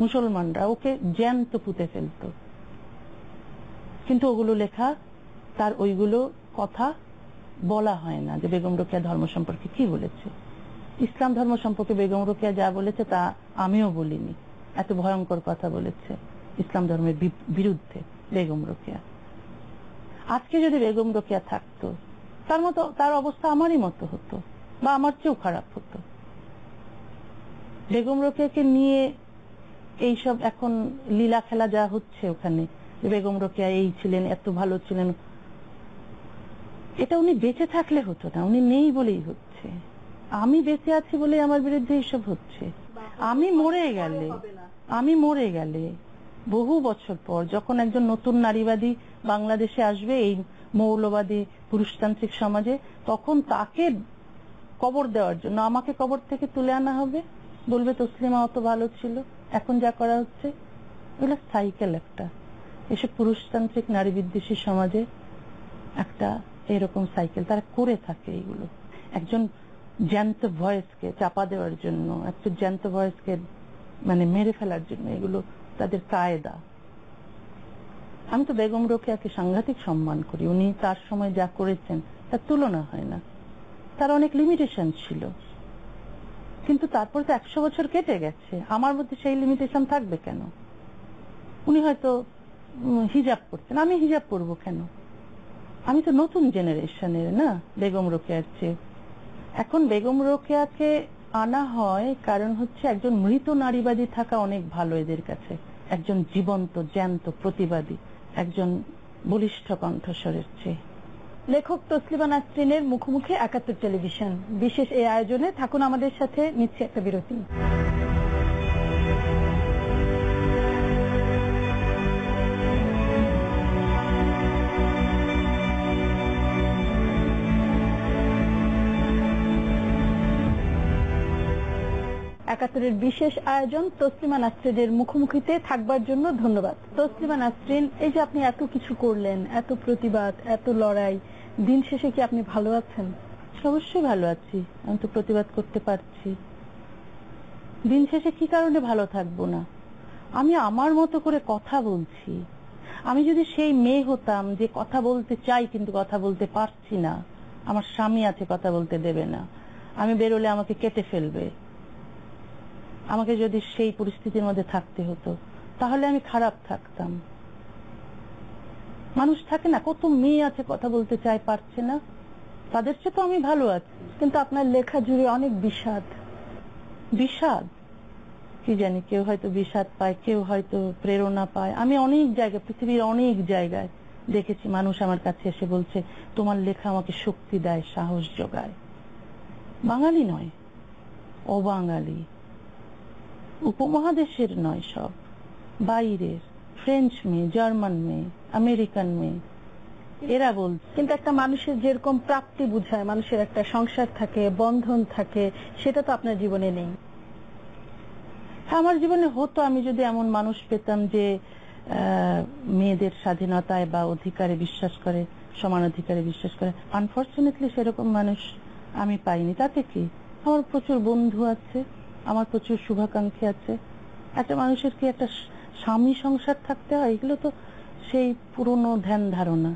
মুসলমানরা ওকে জ্যান্ত পুঁতে ফেলত। কিন্তু ওগুলো লেখা, তার ওইগুলো কথা বলা হয় না যে বেগম রোকেয়া ধর্ম সম্পর্কে কি বলেছে। ইসলাম ধর্ম সম্পর্কে বেগম রোকেয়া যা বলেছে তা আমিও বলিনি। এত ভয়ঙ্কর কথা বলেছে ইসলাম ধর্মের বিরুদ্ধে বেগম রোকেয়া। আজকে যদি বেগম রোকেয়া থাকতো, তার অবস্থা আমারই মতো হতো, বা আমার চেয়েও খারাপ হতো। বেগম রোকেয়াকে নিয়ে এইসব এখন লীলা খেলা যা হচ্ছে ওখানে, বেগম রোকেয়া এই ছিলেন, এত ভালো ছিলেন, এটা উনি বেঁচে থাকলে হতো না, উনি নেই বলেই হচ্ছে। আমি বেঁচে আছি বলে আমার বিরুদ্ধে এইসব হচ্ছে। আমি মরে গেলে বহু বছর পর যখন একজন নতুন নারীবাদী বাংলাদেশে আসবে এই মৌলবাদী পুরুষতান্ত্রিক সমাজে, তখন তাকে কবর দেওয়ার জন্য আমাকে কবর থেকে তুলে আনা হবে, বলবে তসলিমা অত ভালো ছিল। এখন যা করা হচ্ছে এগুলো সাইকেল একটা, এসব পুরুষতান্ত্রিক নারী বিদ্বেষী সমাজে একটা এরকম সাইকেল তারা করে থাকে। এগুলো একজন জ্যান্ত ভয়েসকে চাপা দেওয়ার জন্য, একটা জ্যান্ত ভয়েসকে মানে মেরে ফেলার জন্য, এগুলো তাদের কায়দা। আমি তো বেগম রোকেয়াকে সাংঘাতিক সম্মান করি। উনি তার সময় যা করেছেন তার তুলনা হয় না। তার অনেক লিমিটেশন ছিল, কিন্তু তারপর তো 100 বছর কেটে গেছে, আমার মধ্যে সেই লিমিটেশন থাকবে কেন? উনি হয়তো হিজাব করতেন, আমি হিজাব করবো কেন? আমি তো নতুন জেনারেশনের না বেগম রোকেয়ার চেয়ে। এখন বেগম রোকেয়াকে আনা হয় কারণ হচ্ছে একজন মৃত নারীবাদী থাকা অনেক ভালো এদের কাছে, একজন জীবন্ত জ্যান্ত প্রতিবাদী, একজন বলিষ্ঠ কণ্ঠস্বরের চেয়ে। লেখক তসলিমা নাসরিনের মুখোমুখি ৭১ টেলিভিশন বিশেষ এই আয়োজনে থাকুন আমাদের সাথে। নিচ্ছে একটা বিরতি। একাত্তরের বিশেষ আয়োজন তসলিমা নাসরিনের মুখোমুখিতে থাকবার জন্য ধন্যবাদ। তসলিমা নাসরিন, এই যে আপনি এত কিছু করলেন, এত প্রতিবাদ, এত লড়াই, দিন শেষে কি আপনি ভালো আছেন? অবশ্যই ভালো আছি, আমি তো প্রতিবাদ করতে পারছি। দিন শেষে কি কারণে ভালো থাকবো না? আমি আমার মতো করে কথা বলছি। আমি যদি সেই মেয়ে হতাম যে কথা বলতে চাই কিন্তু কথা বলতে পারছি না, আমার স্বামী আছে কথা বলতে দেবে না, আমি বেরোলে আমাকে কেটে ফেলবে, আমাকে যদি সেই পরিস্থিতির মধ্যে থাকতে হতো তাহলে আমি খারাপ থাকতাম। মানুষ থাকে না, কত মেয়ে আছে কথা বলতে চায় পারছে না, তাদের চেয়ে তো আমি ভালো আছি। কিন্তু আপনার লেখা জুড়ে অনেক বিষাদ। বিষাদ কি জানি, কেউ হয়তো বিষাদ পায়, কেউ হয়তো প্রেরণা পায়। আমি অনেক জায়গায়, পৃথিবীর অনেক জায়গায় দেখেছি মানুষ আমার কাছে এসে বলছে তোমার লেখা আমাকে শক্তি দেয়, সাহস যোগায়। বাঙালি নয়, অবাঙালি, উপমহাদেশের নয়, সব বাইরের, ফ্রেঞ্চ মেয়ে, জার্মান মেয়ে, আমেরিকান মেয়ে, এরা বলছে। কিন্তু একটা মানুষের যেরকম প্রাপ্তি বুঝায়, মানুষের একটা সংসার থাকে, বন্ধন থাকে, সেটা তো আপনার জীবনে নেই। আমার জীবনে হতো, আমি যদি এমন মানুষ পেতাম যে মেয়েদের স্বাধীনতায় বা অধিকারে বিশ্বাস করে, সমান অধিকারে বিশ্বাস করে। আনফরচুনেটলি সেরকম মানুষ আমি পাইনি। তাতে কি, আমার প্রচুর বন্ধু আছে, আমার প্রচুর শুভাকাঙ্ক্ষী আছে। একটা মানুষের কি একটা স্বামী সংসার থাকতে হয়? এগুলো তো সেই পুরনো ধ্যান ধারণা।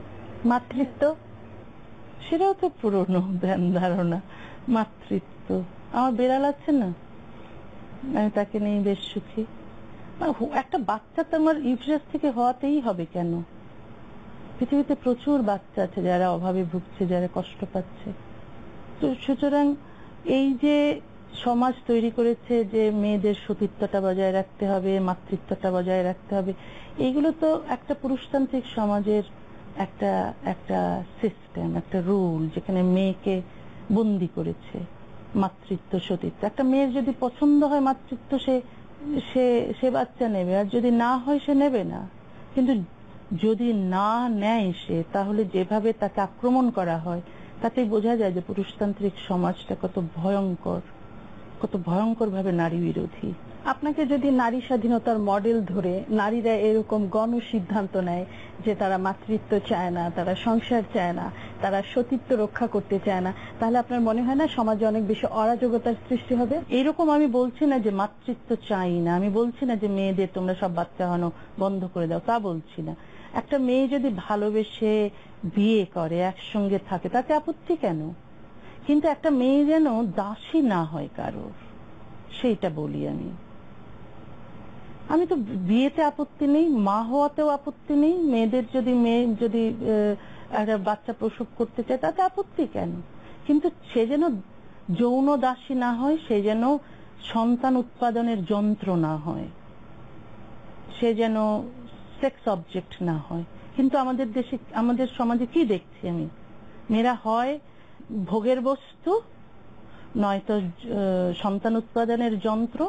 মাতৃত্ব, সেটাও তো পুরনো ধ্যান ধারণা। মাতৃত্ব, আমার বেড়াল আছে না, আমি তাকে নিয়ে বেশ সুখী। একটা বাচ্চা তো আমার ইউটেরাস থেকে হওয়াতেই হবে কেন? পৃথিবীতে প্রচুর বাচ্চা আছে যারা অভাবে ভুগছে, যারা কষ্ট পাচ্ছে। তো সুতরাং এই যে সমাজ তৈরি করেছে যে মেয়েদের সতীত্বটা বজায় রাখতে হবে, মাতৃত্বটা বজায় রাখতে হবে, এইগুলো তো একটা পুরুষতান্ত্রিক সমাজের একটা একটা সিস্টেম, একটা রুল, যেখানে মেয়েকে বন্দি করেছে। মাতৃত্ব, সতীত্ব, একটা মেয়ের যদি পছন্দ হয় মাতৃত্ব, সে বাচ্চা নেবে, আর যদি না হয় সে নেবে না। কিন্তু যদি না নেয় সে, তাহলে যেভাবে তাকে আক্রমণ করা হয় তাতেই বোঝা যায় যে পুরুষতান্ত্রিক সমাজটা কত ভয়ঙ্কর, কত ভয়ঙ্কর ভাবে নারী বিরোধী। আপনাকে যদি নারী স্বাধীনতার মডেল ধরে নারীরা এরকম গণ সিদ্ধান্ত নেয় যে তারা মাতৃত্ব চায় না, তারা সংসার চায় না, তারা সতীত্ব রক্ষা করতে চায় না, তাহলে আপনার মনে হয় না সমাজে অনেক বেশি অরাজকতার সৃষ্টি হবে? এরকম আমি বলছি না যে মাতৃত্ব চাই না, আমি বলছি না যে মেয়েদের তোমরা সব বাচ্চা হনো বন্ধ করে দাও, তা বলছি না। একটা মেয়ে যদি ভালোবেসে বিয়ে করে, একসঙ্গে থাকে, তাতে আপত্তি কেন? কিন্তু একটা মেয়ে যেন দাসী না হয় কারোর, সেইটা বলি আমি। আমি তো বিয়েতে আপত্তি নেই, মা হওয়াতেও আপত্তি নেই। মেয়ে যদি একটা বাচ্চা প্রসব করতে চায় তাতে আপত্তি কেন? কিন্তু সে যেন যৌন দাসী না হয়, সে যেন সন্তান উৎপাদনের যন্ত্র না হয়, সে যেন সেক্স অবজেক্ট না হয়। কিন্তু আমাদের দেশে, আমাদের সমাজে কি দেখছি আমি? মেয়েরা হয় ভোগের বস্তু, নয়তো সন্তান উৎপাদনের যন্ত্র,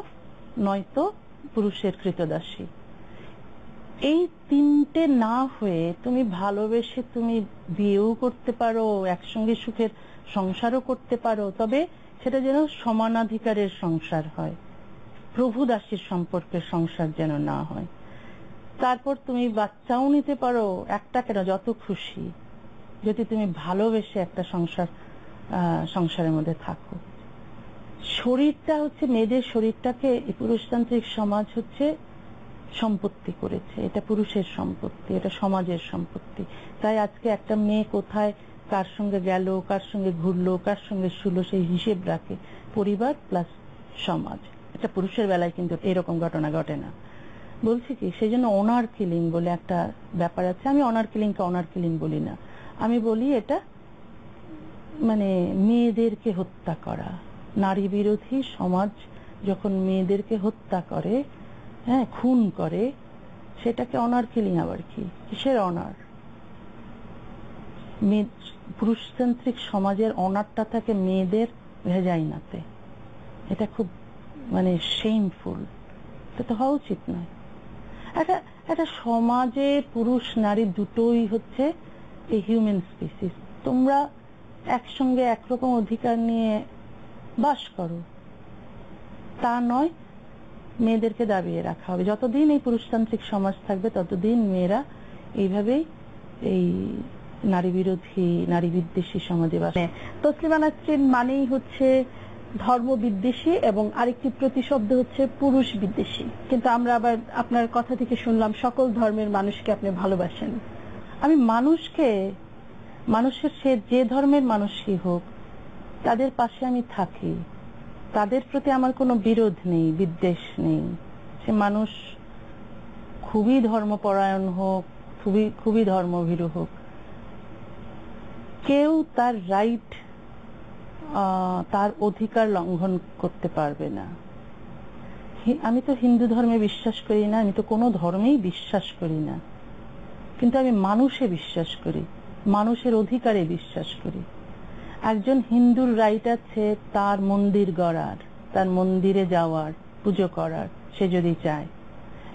নয়তো পুরুষের কৃতদাসী। এই তিনটে না হয়ে তুমি ভালোবেসে তুমি বিয়েও করতে পারো, একসঙ্গে সুখের সংসারও করতে পারো, তবে সেটা যেন সমানাধিকারের সংসার হয়, প্রভু দাসীর সম্পর্কের সংসার যেন না হয়। তারপর তুমি বাচ্চাও নিতে পারো, একটা কেন, যত খুশি, যদি তুমি ভালোবেসে একটা সংসারের মধ্যে থাকো। শরীরটা হচ্ছে, মেয়েদের শরীরটাকে এই পুরুষতান্ত্রিক সমাজ হচ্ছে সম্পত্তি করেছে। এটা পুরুষের সম্পত্তি, এটা সমাজের সম্পত্তি। তাই আজকে একটা মেয়ে কোথায় কার সঙ্গে গেল, কার সঙ্গে ঘুরলো, কার সঙ্গে শুলো, সেই হিসেব রাখে পরিবার প্লাস সমাজ। এটা পুরুষের বেলায় কিন্তু এরকম ঘটনা ঘটে না। বলছি কি, সেই জন্য অনার কিলিং বলে একটা ব্যাপার আছে। আমি অনার কিলিংকে অনার কিলিং বলি না, আমি বলি এটা মানে মেয়েদেরকে হত্যা করা। নারী বিরোধী সমাজ যখন মেয়েদেরকে হত্যা করে, হ্যাঁ, খুন করে, সেটাকে অনার কিলিং। আবার কি, কিসের অনার? পুরুষতান্ত্রিক সমাজের অনারটা থাকে মেয়েদের ভেজাইনাতে। এটা খুব মানে শেমফুল, এটা তো হওয়া উচিত নয়। একটা সমাজে পুরুষ নারী দুটোই হচ্ছে এই হিউম্যান স্পিসিস। তোমরা একসঙ্গে একরকম অধিকার নিয়ে বাস করো, তা নয় মেয়েদেরকে দাবিয়ে রাখা হবে। যতদিন এই পুরুষতান্ত্রিক সমাজ থাকবে ততদিন মেয়েরা এইভাবেই এই নারী বিরোধী, নারী বিদ্বেষী সমাজে বাস। তসলিমা নাসরিন মানেই হচ্ছে ধর্ম বিদ্বেষী এবং আরেকটি প্রতিশব্দ হচ্ছে পুরুষ বিদ্বেষী। কিন্তু আমরা আবার আপনার কথা থেকে শুনলাম সকল ধর্মের মানুষকে আপনি ভালোবাসেন। আমি মানুষের সে যে ধর্মের মানুষই হোক, তাদের পাশে আমি থাকি, তাদের প্রতি আমার কোনো বিরোধ নেই, বিদ্বেষ নেই। সে মানুষ খুবই ধর্মপরায়ণ হোক, খুবই ধর্মভীরু হোক, কেউ তার রাইট, তার অধিকার লঙ্ঘন করতে পারবে না। আমি তো হিন্দু ধর্মে বিশ্বাস করি না, আমি তো কোনো ধর্মেই বিশ্বাস করি না, কিন্তু আমি মানুষে বিশ্বাস করি, মানুষের অধিকারে বিশ্বাস করি। একজন হিন্দুর রাইট আছে তার মন্দির গড়ার, তার মন্দিরে যাওয়ার, পুজো করার, সে যদি চায়।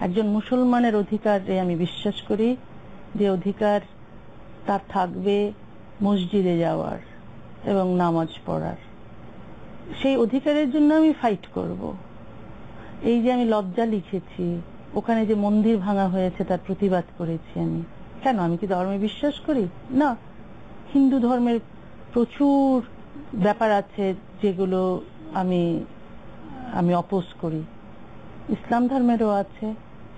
একজন মুসলমানের অধিকারে আমি বিশ্বাস করি, যে অধিকার তার থাকবে মসজিদে যাওয়ার এবং নামাজ পড়ার। সেই অধিকারের জন্য আমি ফাইট করব। এই যে আমি লজ্জা লিখেছি, ওখানে যে মন্দির ভাঙা হয়েছে তার প্রতিবাদ করেছি আমি। কেন? আমি কি ধর্মে বিশ্বাস করি না? হিন্দু ধর্মের প্রচুর ব্যাপার আছে যেগুলো আমি অপোজ করি। ইসলাম ধর্মেরও আছে,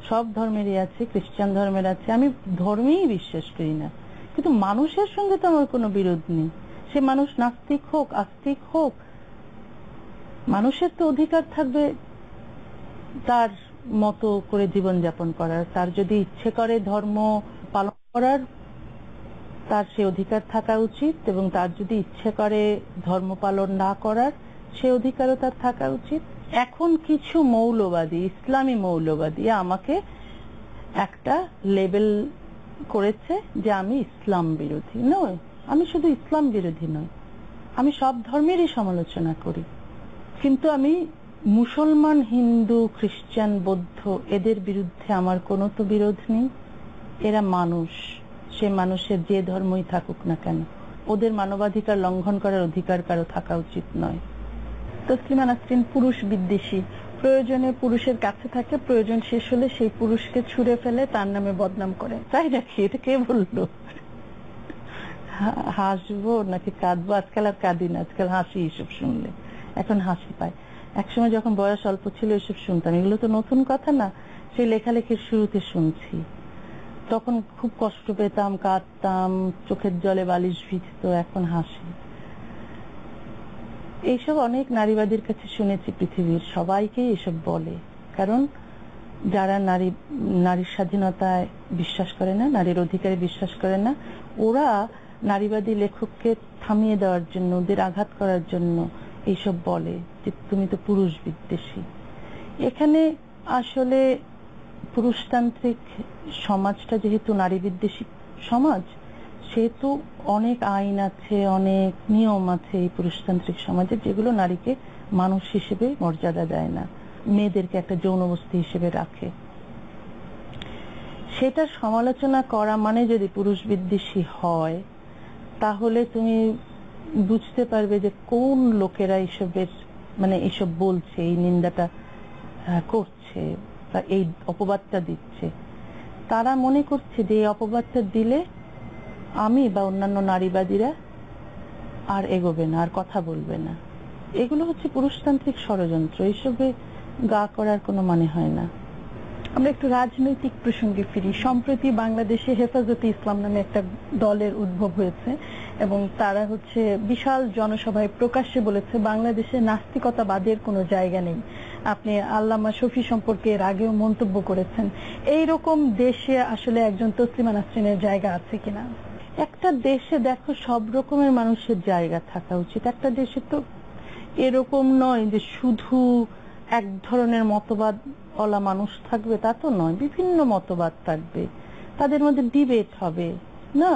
সব ধর্মেরই আছে, খ্রিস্টান ধর্মের আছে। আমি ধর্মেই বিশ্বাস করি না, কিন্তু মানুষের সঙ্গে তো আমার কোনো বিরোধ নেই। সে মানুষ নাস্তিক হোক, আস্তিক হোক, মানুষের তো অধিকার থাকবে তার মতো করে জীবনযাপন করার। তার যদি ইচ্ছে করে ধর্ম পালন করার, তার সে অধিকার থাকা উচিত, এবং তার যদি ইচ্ছে করে ধর্ম পালন না করার, সে অধিকারও তার থাকা উচিত। এখন কিছু মৌলবাদী, ইসলামী মৌলবাদী আমাকে একটা লেবেল করেছে যে আমি ইসলাম বিরোধী। নয়, আমি শুধু ইসলাম বিরোধী নয়, আমি সব ধর্মেরই সমালোচনা করি। কিন্তু আমি মুসলমান, হিন্দু, খ্রিস্টান, বৌদ্ধ এদের বিরুদ্ধে আমার কোনো তো বিরোধ নেই। এরা মানুষ, সে মানুষের যে ধর্মই থাকুক না কেন, ওদের মানবাধিকার লঙ্ঘন করার অধিকার কারো থাকা উচিত নয়। তসলিমা নাসরিন পুরুষ বিদ্বেষী প্রয়োজনে পুরুষের কাছে থাকে, প্রয়োজন শেষ হলে সেই পুরুষকে ছুঁড়ে ফেলে, তার নামে বদনাম করে। তাই নাকি? এটা কে বললো? হাসবো নাকি কাঁদবো? আজকাল আর কাঁদি না, আজকাল হাসি এসব শুনলে, এখন হাসি পায়। একসময় যখন বয়স অল্প ছিল এসব শুনতাম, এগুলো তো নতুন কথা না, সেই লেখালেখির শুরুতে শুনছি, তখন খুব কষ্ট পেতাম, কাঁদতাম, চোখের জলে বালিশ ভিজতো, এখন হাসি। এইসব অনেক নারীবাদীর কাছে শুনেছি, পৃথিবীর সবাইকেই এসব বলে, কারণ যারা নারীর স্বাধীনতায় বিশ্বাস করে না, নারীর অধিকারে বিশ্বাস করে না, ওরা নারীবাদী লেখককে থামিয়ে দেওয়ার জন্য, ওদের আঘাত করার জন্য এইসব বলে যে তুমি তো পুরুষ বিদ্বেষী। এখানে আসলে পুরুষতান্ত্রিক সমাজটা যেহেতু নারী বিদ্বেষী সমাজ, সেহেতু অনেক আইন আছে, অনেক নিয়ম আছে এই পুরুষতান্ত্রিক সমাজে, যেগুলো নারীকে মানুষ হিসেবে মর্যাদা দেয় না, মেয়েদেরকে একটা যৌন বস্তু হিসেবে রাখে। সেটার সমালোচনা করা মানে যদি পুরুষ বিদ্বেষী হয়, তাহলে তুমি বুঝতে পারবে যে কোন লোকেরা এইসবের মানে এইসব বলছে, এই নিন্দাটা করছে বা এই অপবাদটা দিচ্ছে। তারা মনে করছে যে এই অপবাদটা দিলে আমি বা অন্যান্য নারীবাদীরা আর এগোবে না, আর কথা বলবে না। এগুলো হচ্ছে পুরুষতান্ত্রিক ষড়যন্ত্র, এইসবে গা করার কোনো মানে হয় না। আমরা একটু রাজনৈতিক প্রসঙ্গে ফিরি। সম্প্রতি বাংলাদেশে হেফাজতে ইসলাম নামে একটা দলের উদ্ভব হয়েছে এবং তারা হচ্ছে বিশাল জনসভায় প্রকাশ্যে বলেছে বাংলাদেশে নাস্তিকতাবাদের কোনো জায়গা নেই। আপনি আল্লামা শফী সম্পর্কে এর আগেও মন্তব্য করেছেন। এইরকম দেশে আসলে একজন তসলিমা নাসরিনের জায়গা আছে কিনা? একটা দেশে দেখো সব রকমের মানুষের জায়গা থাকা উচিত। একটা দেশে তো এরকম নয় যে শুধু এক ধরনের মতবাদ ওলা মানুষ থাকবে, তা তো নয়, বিভিন্ন মতবাদ থাকবে, তাদের মধ্যে ডিবেট হবে না,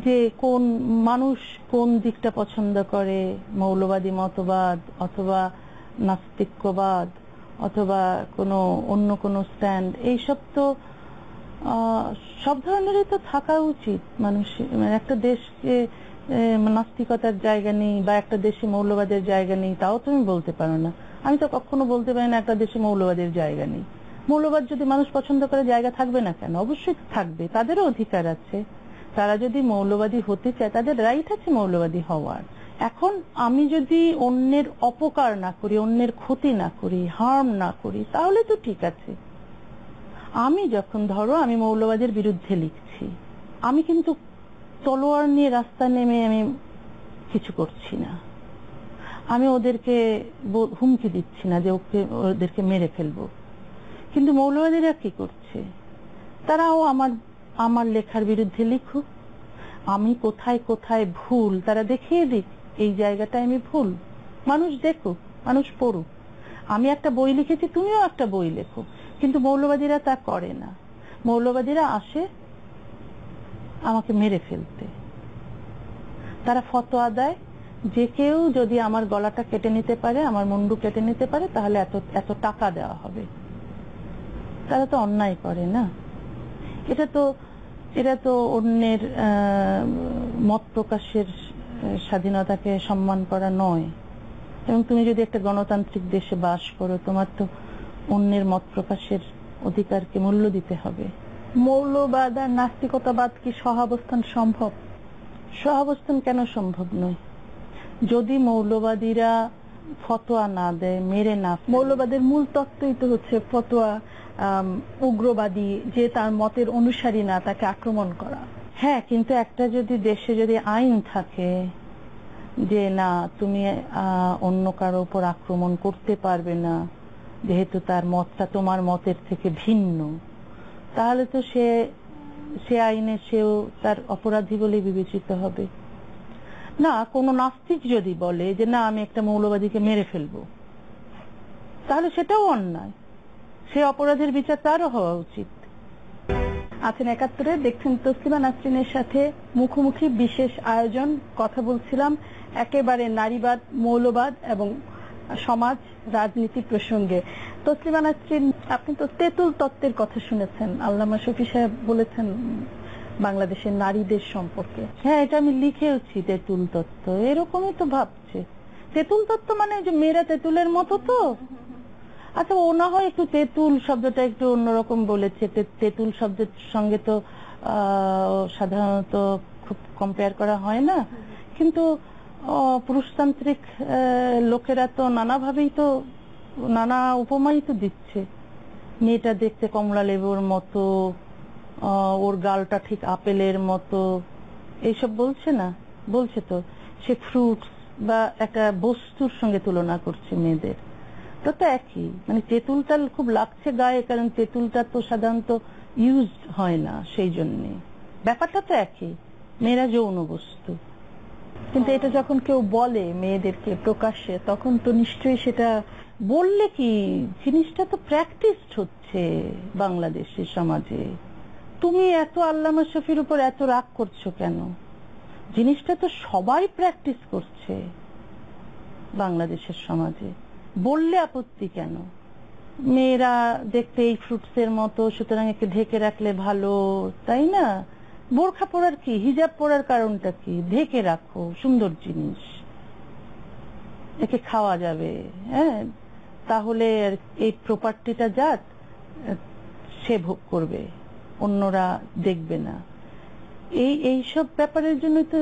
যে কোন মানুষ কোন দিকটা পছন্দ করে, মৌলবাদী মতবাদ অথবা নাস্তিক্যবাদ অথবা কোনো অন্য কোনো স্ট্যান্ড, এইসব তো সব ধরনেরই তো থাকা উচিত। মানুষ একটা দেশকে নাস্তিকতার জায়গা নেই বা একটা দেশে মৌলবাদের জায়গা নেই তাও তুমি বলতে পারো না। আমি তো কখনো বলতে পারি না একটা দেশে মৌলবাদের জায়গা নেই। মৌলবাদ যদি মানুষ পছন্দ করে জায়গা থাকবে না কেন? অবশ্যই থাকবে, তাদেরও অধিকার আছে। তারা যদি মৌলবাদী হতে চায় তাদের রাইট আছে মৌলবাদী হওয়ার। এখন আমি যদি অন্যের অপকার না করি, অন্যের ক্ষতি না করি, হার্ম না করি, তাহলে তো ঠিক আছে। আমি যখন ধরো আমি মৌলবাদের বিরুদ্ধে লিখছি, আমি কিন্তু তলোয়ার নিয়ে রাস্তা নেমে আমি কিছু করছি না, আমি ওদেরকে হুমকি দিচ্ছি না যে ওদেরকে মেরে ফেলবো। কিন্তু মৌলবাদীরা কি করছে? তারাও আমার লেখার বিরুদ্ধে লিখুক, আমি কোথায় কোথায় ভুল তারা দেখিয়ে দিক, এই জায়গাটায় আমি ভুল, মানুষ দেখুক, মানুষ পড়ুক। আমি একটা বই লিখেছি, তুমিও একটা বই লেখো। কিন্তু মৌলবাদীরা তা করে না। মৌলবাদীরা আসে আমাকে মেরে ফেলতে। তারা ফতোয়া দেয় যে কেউ যদি আমার গলাটা কেটে নিতে পারে, আমার মুন্ডু কেটে নিতে পারে, তাহলে এত টাকা দেওয়া হবে। তারা তো অন্যায় করে না। এটা তো অন্যের মত প্রকাশের স্বাধীনতাকে সম্মান করা নয়। এবং তুমি যদি একটা গণতান্ত্রিক দেশে বাস করো, তোমার তো অন্যের মত প্রকাশের অধিকারকে মূল্য দিতে হবে। মৌলবাদ আর নাস্তিকতাবাদ কি সহাবস্থান সম্ভব? সহাবস্থান কেন সম্ভব নয়? যদি মৌলবাদীরা ফতোয়া না দেয়, মেরে না, মৌলবাদের মূল তত্ত্বই তো হচ্ছে ফতোয়া, উগ্রবাদী যে তার মতের অনুসারী না তাকে আক্রমণ করা। হ্যাঁ, কিন্তু একটা দেশে যদি আইন থাকে যে না তুমি অন্য কারো উপর আক্রমণ করতে পারবে না যেহেতু তার মতটা তোমার মতের থেকে ভিন্ন, তাহলে তো সে আইনে সেও তার অপরাধী বলে বিবেচিত হবে না। কোনো নাস্তিক যদি বলে যে না আমি একটা মৌলবাদীকে মেরে ফেলবো, তাহলে সেটাও অন্যায়, সে অপরাধের বিচার তারও হওয়া উচিত। আছেন ৭১, দেখছেন তসলিমা নাসরিনের সাথে মুখোমুখি বিশেষ আয়োজন। কথা বলছিলাম একেবারে নারীবাদ, মৌলবাদ এবং সমাজ রাজনীতি প্রসঙ্গে। তসলিমা নাসরিন, আপনি তো তেঁতুল তত্ত্বের কথা শুনেছেন, আল্লামা শফী সাহেব বলেছেন বাংলাদেশের নারীদের সম্পর্কে। হ্যাঁ, এটা আমি লিখেওছি, তেঁতুল তত্ত্ব। এরকমই তো ভাবছে। তেঁতুল তত্ত্ব মানে যে মেয়েরা তেঁতুলের মতো, তো আচ্ছা, ও না হয় একটু তেঁতুল শব্দটা একটু অন্যরকম বলেছে। তেঁতুল শব্দের সঙ্গে তো সাধারণত খুব কম্পেয়ার করা হয় না, কিন্তু পুরুষতান্ত্রিক লোকেরা তো নানাভাবেই তো নানা উপমাই তো দিচ্ছে। মেয়েটা দেখতে কমলা লেবুর মতো, ওর গালটা ঠিক আপেলের মতো, এইসব বলছে না? বলছে তো। সে ফ্রুটস বা একটা বস্তুর সঙ্গে তুলনা করছে মেয়েদের। তো তো একই, মানে তেঁতুলটা খুব লাগছে গায়ে, কারণ তেঁতুলটা তো সাধারণত ইউজ হয় না, সেই জন্যে ব্যাপারটা তো একই, মেয়েরা যৌন বস্তু। কিন্তু এটা যখন কেউ বলে মেয়েদেরকে প্রকাশ্যে, তখন তো নিশ্চয়ই সেটা বললে কি, জিনিসটা তো প্র্যাকটিস হচ্ছে বাংলাদেশের সমাজে। তুমি এত আল্লামা শফির উপর এত রাগ করছো কেন? জিনিসটা তো সবাই প্র্যাকটিস করছে বাংলাদেশের সমাজে, বললে আপত্তি কেন? মেয়েরা দেখতে এই ফ্রুটসের মতো, সুতরাং একে ঢেকে রাখলে ভালো, তাই না? বোরখা পরার কি, হিজাব পরার কারণটা কি? ঢেকে রাখো, সুন্দর জিনিস, একে খাওয়া যাবে। হ্যাঁ, তাহলে এই প্রপার্টিটা যাক, সে ভোগ করবে, অন্যরা দেখবে না। এইসব ব্যাপারের জন্য তো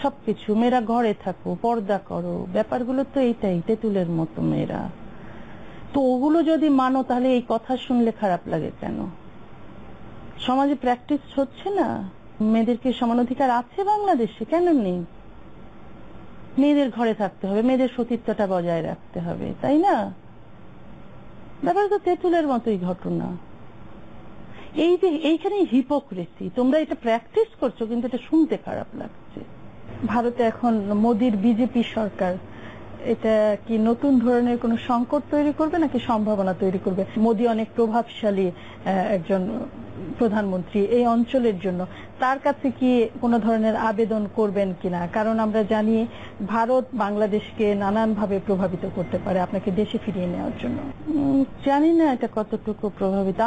সবকিছু। মেয়েরা ঘরে থাকো, পর্দা করো, ব্যাপারগুলো তো এইটাই, তেঁতুলের মতো মেয়েরা। তো ওগুলো যদি মানো, তাহলে এই কথা শুনলে খারাপ লাগে কেন? সমাজে প্র্যাকটিস হচ্ছে না? মেয়েদেরকে সমান অধিকার আছে বাংলাদেশে, কেন নেই? মেয়েদের ঘরে থাকতে হবে, মেয়েদের সতীত্বটা বজায় রাখতে হবে, তাই না? ব্যাপার তো তেঁতুলের মতোই ঘটনা। এই যে এইখানে হিপোক্রেসি, তোমরা এটা প্র্যাকটিস করছো কিন্তু এটা শুনতে খারাপ লাগছে। ভারতে এখন মোদির বিজেপি সরকার, এটা কি নতুন ধরনের কোন সংকট তৈরি করবে নাকি সম্ভাবনা তৈরি করবে? মোদি অনেক প্রভাবশালী একজন প্রধানমন্ত্রী এই অঞ্চলের জন্য, তার কাছে কি কোন ধরনের আবেদন করবেন কিনা? কারণ আমরা জানি ভারত বাংলাদেশকে নানানভাবে প্রভাবিত করতে পারে আপনাকে দেশে ফিরিয়ে নেওয়ার জন্য। জানি না এটা কতটুকু প্রভাবিত।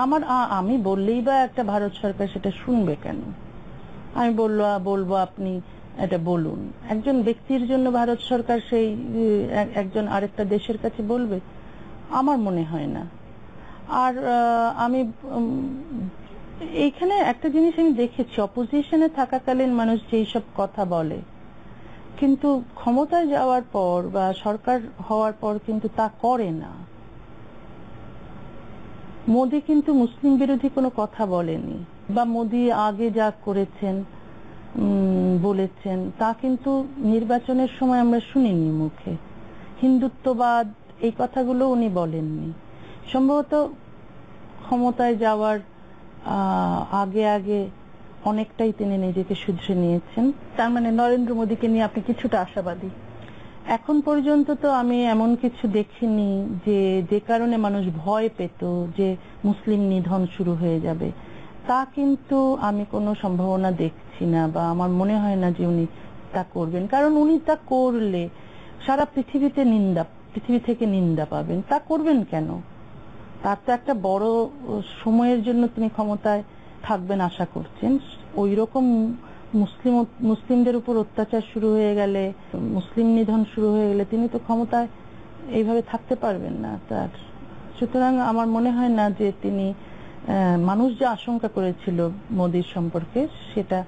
আমি বললেই বা একটা ভারত সরকার সেটা শুনবে কেন? আমি বলবো আপনি এটা বলুন। একজন ব্যক্তির জন্য ভারত সরকার সেই একজন আরেকটা দেশের কাছে বলবে? আমার মনে হয় না। আর আমি এইখানে একটা জিনিস আমি দেখেছি, অপোজিশনে থাকাকালীন মানুষ যেই সব কথা বলে, কিন্তু ক্ষমতায় যাওয়ার পর বা সরকার হওয়ার পর কিন্তু তা করে না। মোদি কিন্তু মুসলিম বিরোধী কোনো কথা বলেনি, বা মোদি আগে যা করেছেন বলেছেন তা কিন্তু নির্বাচনের সময় আমরা শুনিনি মুখে। হিন্দুত্ববাদ এই কথাগুলো উনি বলেননি। সম্ভবত ক্ষমতায় যাওয়ার আগে আগে অনেকটাই তিনি নিজেকে শুধরে নিয়েছেন। তার মানে নরেন্দ্র মোদীকে নিয়ে আপনি কিছুটা আশাবাদী? এখন পর্যন্ত তো আমি এমন কিছু দেখিনি যে কারণে মানুষ ভয় পেত যে মুসলিম নিধন শুরু হয়ে যাবে, তা কিন্তু আমি কোনো সম্ভাবনা দেখছি না, বা আমার মনে হয় না যে উনি তা করবেন। কারণ উনি তা করলে সারা পৃথিবী থেকে নিন্দা পাবেন। তা করবেন কেন? তার তো একটা বড় সময়ের জন্য তিনি ক্ষমতায় থাকবেন আশা করছেন। ওই রকম মুসলিমদের উপর অত্যাচার শুরু হয়ে গেলে, মুসলিম নিধন শুরু হয়ে গেলে তিনি তো ক্ষমতায় এইভাবে থাকতে পারবেন না তার। সুতরাং আমার মনে হয় না যে তিনি, মানুষ যা আশঙ্কা করেছিল মোদির সম্পর্কে সেটা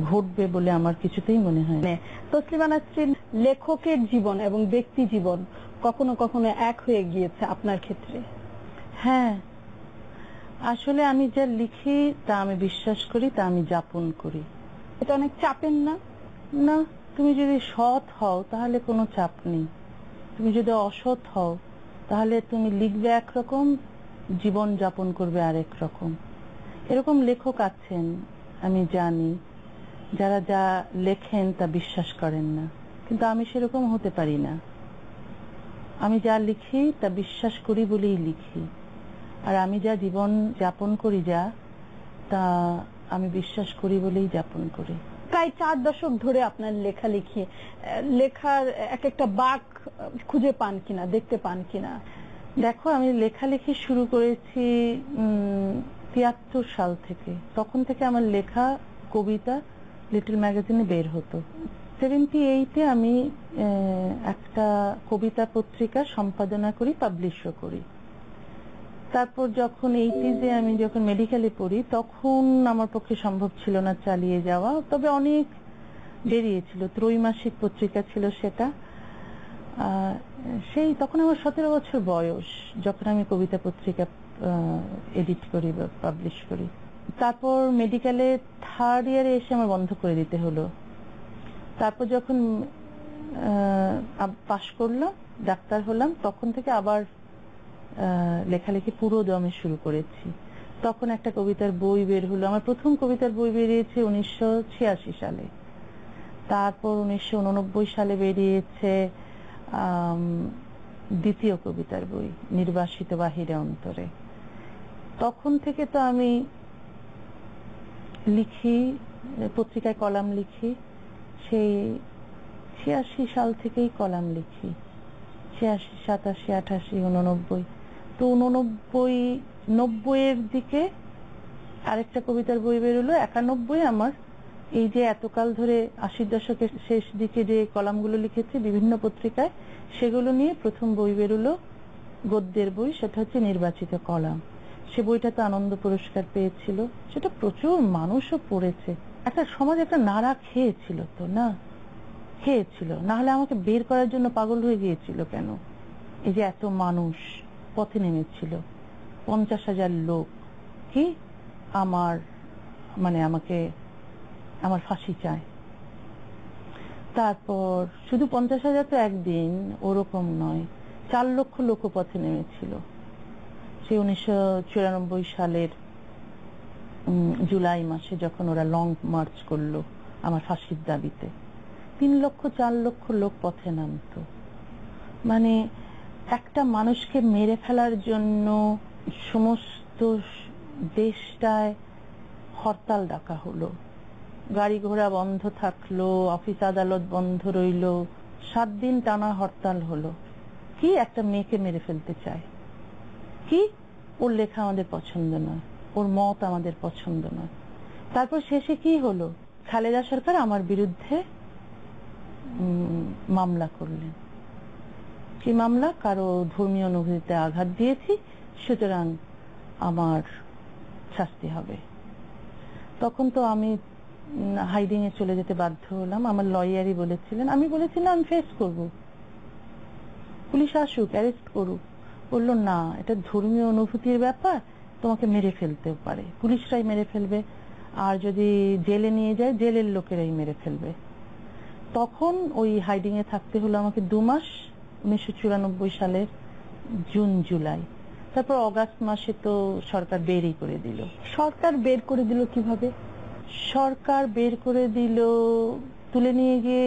ঘটবে বলে আমার কিছুতেই মনে হয় না। তসলিমা নাসরিন, লেখকের জীবন এবং ব্যক্তি জীবন কখনো কখনো এক হয়ে গিয়েছে আপনার ক্ষেত্রে? হ্যাঁ, আসলে আমি যা লিখি তা আমি বিশ্বাস করি, তা আমি যাপন করি। এটা অনেক চাপের না? না, তুমি যদি সৎ হও তাহলে কোনো চাপ নেই। তুমি যদি অসৎ হও তাহলে তুমি লিখবে একরকম, জীবন যাপন করবে আরেক রকম। এরকম লেখক আছেন আমি জানি, যারা যা লেখেন তা বিশ্বাস করেন না, কিন্তু আমি সেরকম হতে পারি না। আমি যা লিখি তা বিশ্বাস করি বলেই লিখি, আর আমি যা জীবন যাপন করি তা আমি বিশ্বাস করি বলেই যাপন করি। প্রায় 4 দশক ধরে আপনার লেখালেখি, লেখার এক একটা বাঁক খুঁজে পান কিনা, দেখতে পান কিনা? দেখো, আমি লেখালেখি শুরু করেছি 73 সাল থেকে। তখন থেকে আমার লেখা কবিতা লিটল ম্যাগাজিনে বের হতো। 78-এ আমি একটা কবিতা পত্রিকা সম্পাদনা করি, পাবলিশও করি। তারপর যখন 80s আমি যখন মেডিকেলে পড়ি, তখন আমার পক্ষে সম্ভব ছিল না চালিয়ে যাওয়া, তবে অনেক বেরিয়েছিল, ত্রৈমাসিক পত্রিকা ছিল সেটা। সেই তখন আমার 17 বছর বয়স যখন আমি কবিতা পত্রিকা এডিট করি বা পাবলিশ করি। তারপর মেডিকেলে 3rd ইয়ারে এসে আমার বন্ধ করে দিতে হলো। তারপর যখন পাশ করলাম, ডাক্তার হলাম, তখন থেকে আবার লেখালেখি পুরো দমে শুরু করেছি। তখন একটা কবিতার বই বের হলো, আমার প্রথম কবিতার বই বেরিয়েছে 1986 সালে। তারপর 1989 সালে বেরিয়েছে দ্বিতীয় কবিতার বই নির্বাসিত বাহিরে অন্তরে। তখন থেকে তো আমি লিখি, পত্রিকায় কলাম লিখি, সেই 86 সাল থেকেই কলাম লিখি, 86, 87, 88, 89। তো 90 এর দিকে আরেকটা কবিতার বই বেরোলো। 91 আমার এই যে এতকাল ধরে 80 দশকের শেষ দিকে যে কলামগুলো লিখেছি বিভিন্ন পত্রিকায়, সেগুলো নিয়ে প্রথম বই বেরোলো, গদ্যের বই, সেটা হচ্ছে নির্বাচিত কলাম। সে বইটা তো আনন্দ পুরস্কার পেয়েছিল, সেটা প্রচুর মানুষও পড়েছে। একটা সমাজ একটা নাড়া খেয়েছিল, তো না খেয়েছিল, না হলে আমাকে বের করার জন্য পাগল হয়ে গিয়েছিল কেন? এই যে এত মানুষ পথে নেমেছিল, 50,000 লোক, কি আমাকে আমার ফাঁসি চায়। তারপর শুধু 50,000 তো একদিন, ওরকম নয়, 4 লক্ষ লোক পথে নেমেছিল সেই 1994 সালের জুলাই মাসে, যখন ওরা লং মার্চ করলো আমার ফাঁসির দাবিতে। 3 লক্ষ 4 লক্ষ লোক পথে নামতো। মানে একটা মানুষকে মেরে ফেলার জন্য সমস্ত দেশটায় হরতাল ডাকা হলো, গাড়ি ঘোড়া বন্ধ থাকলো, অফিস আদালত বন্ধ রইল, 7 দিন টানা হরতাল হলো। কি একটা মেয়েকে মেরে ফেলতে চায়, কি ওর লেখা আমাদের পছন্দ নয়, ওর মত আমাদের পছন্দ নয়। তারপর শেষে কি হলো, খালেদা সরকার আমার বিরুদ্ধে মামলা করলেন। কি মামলা? কারো ধর্মীয় অনুভূতিতে আঘাত দিয়েছি, সুতরাং আমার শাস্তি হবে। তখন তো আমি হাইডিং এ চলে যেতে বাধ্য হলাম। আমার লয়ারই বলেছিলেন, আমি বলেছিলাম আমি ফেস করব, পুলিশ আসুক, অ্যারেস্ট করুক। বললো না, এটা ধর্মীয় অনুভূতির ব্যাপার, তোমাকে মেরে ফেলতেও পারে, পুলিশরাই মেরে ফেলবে, আর যদি জেলে নিয়ে যায় জেলের লোকেরাই মেরে ফেলবে। তখন ওই হাইডিং এ থাকতে হলো আমাকে 2 মাস, 1994 সালের জুন জুলাই। তারপর অগাস্ট মাসে তো সরকার বেরই করে দিল। সরকার বের করে দিল কিভাবে? সরকার বের করে দিল, তুলে নিয়ে গিয়ে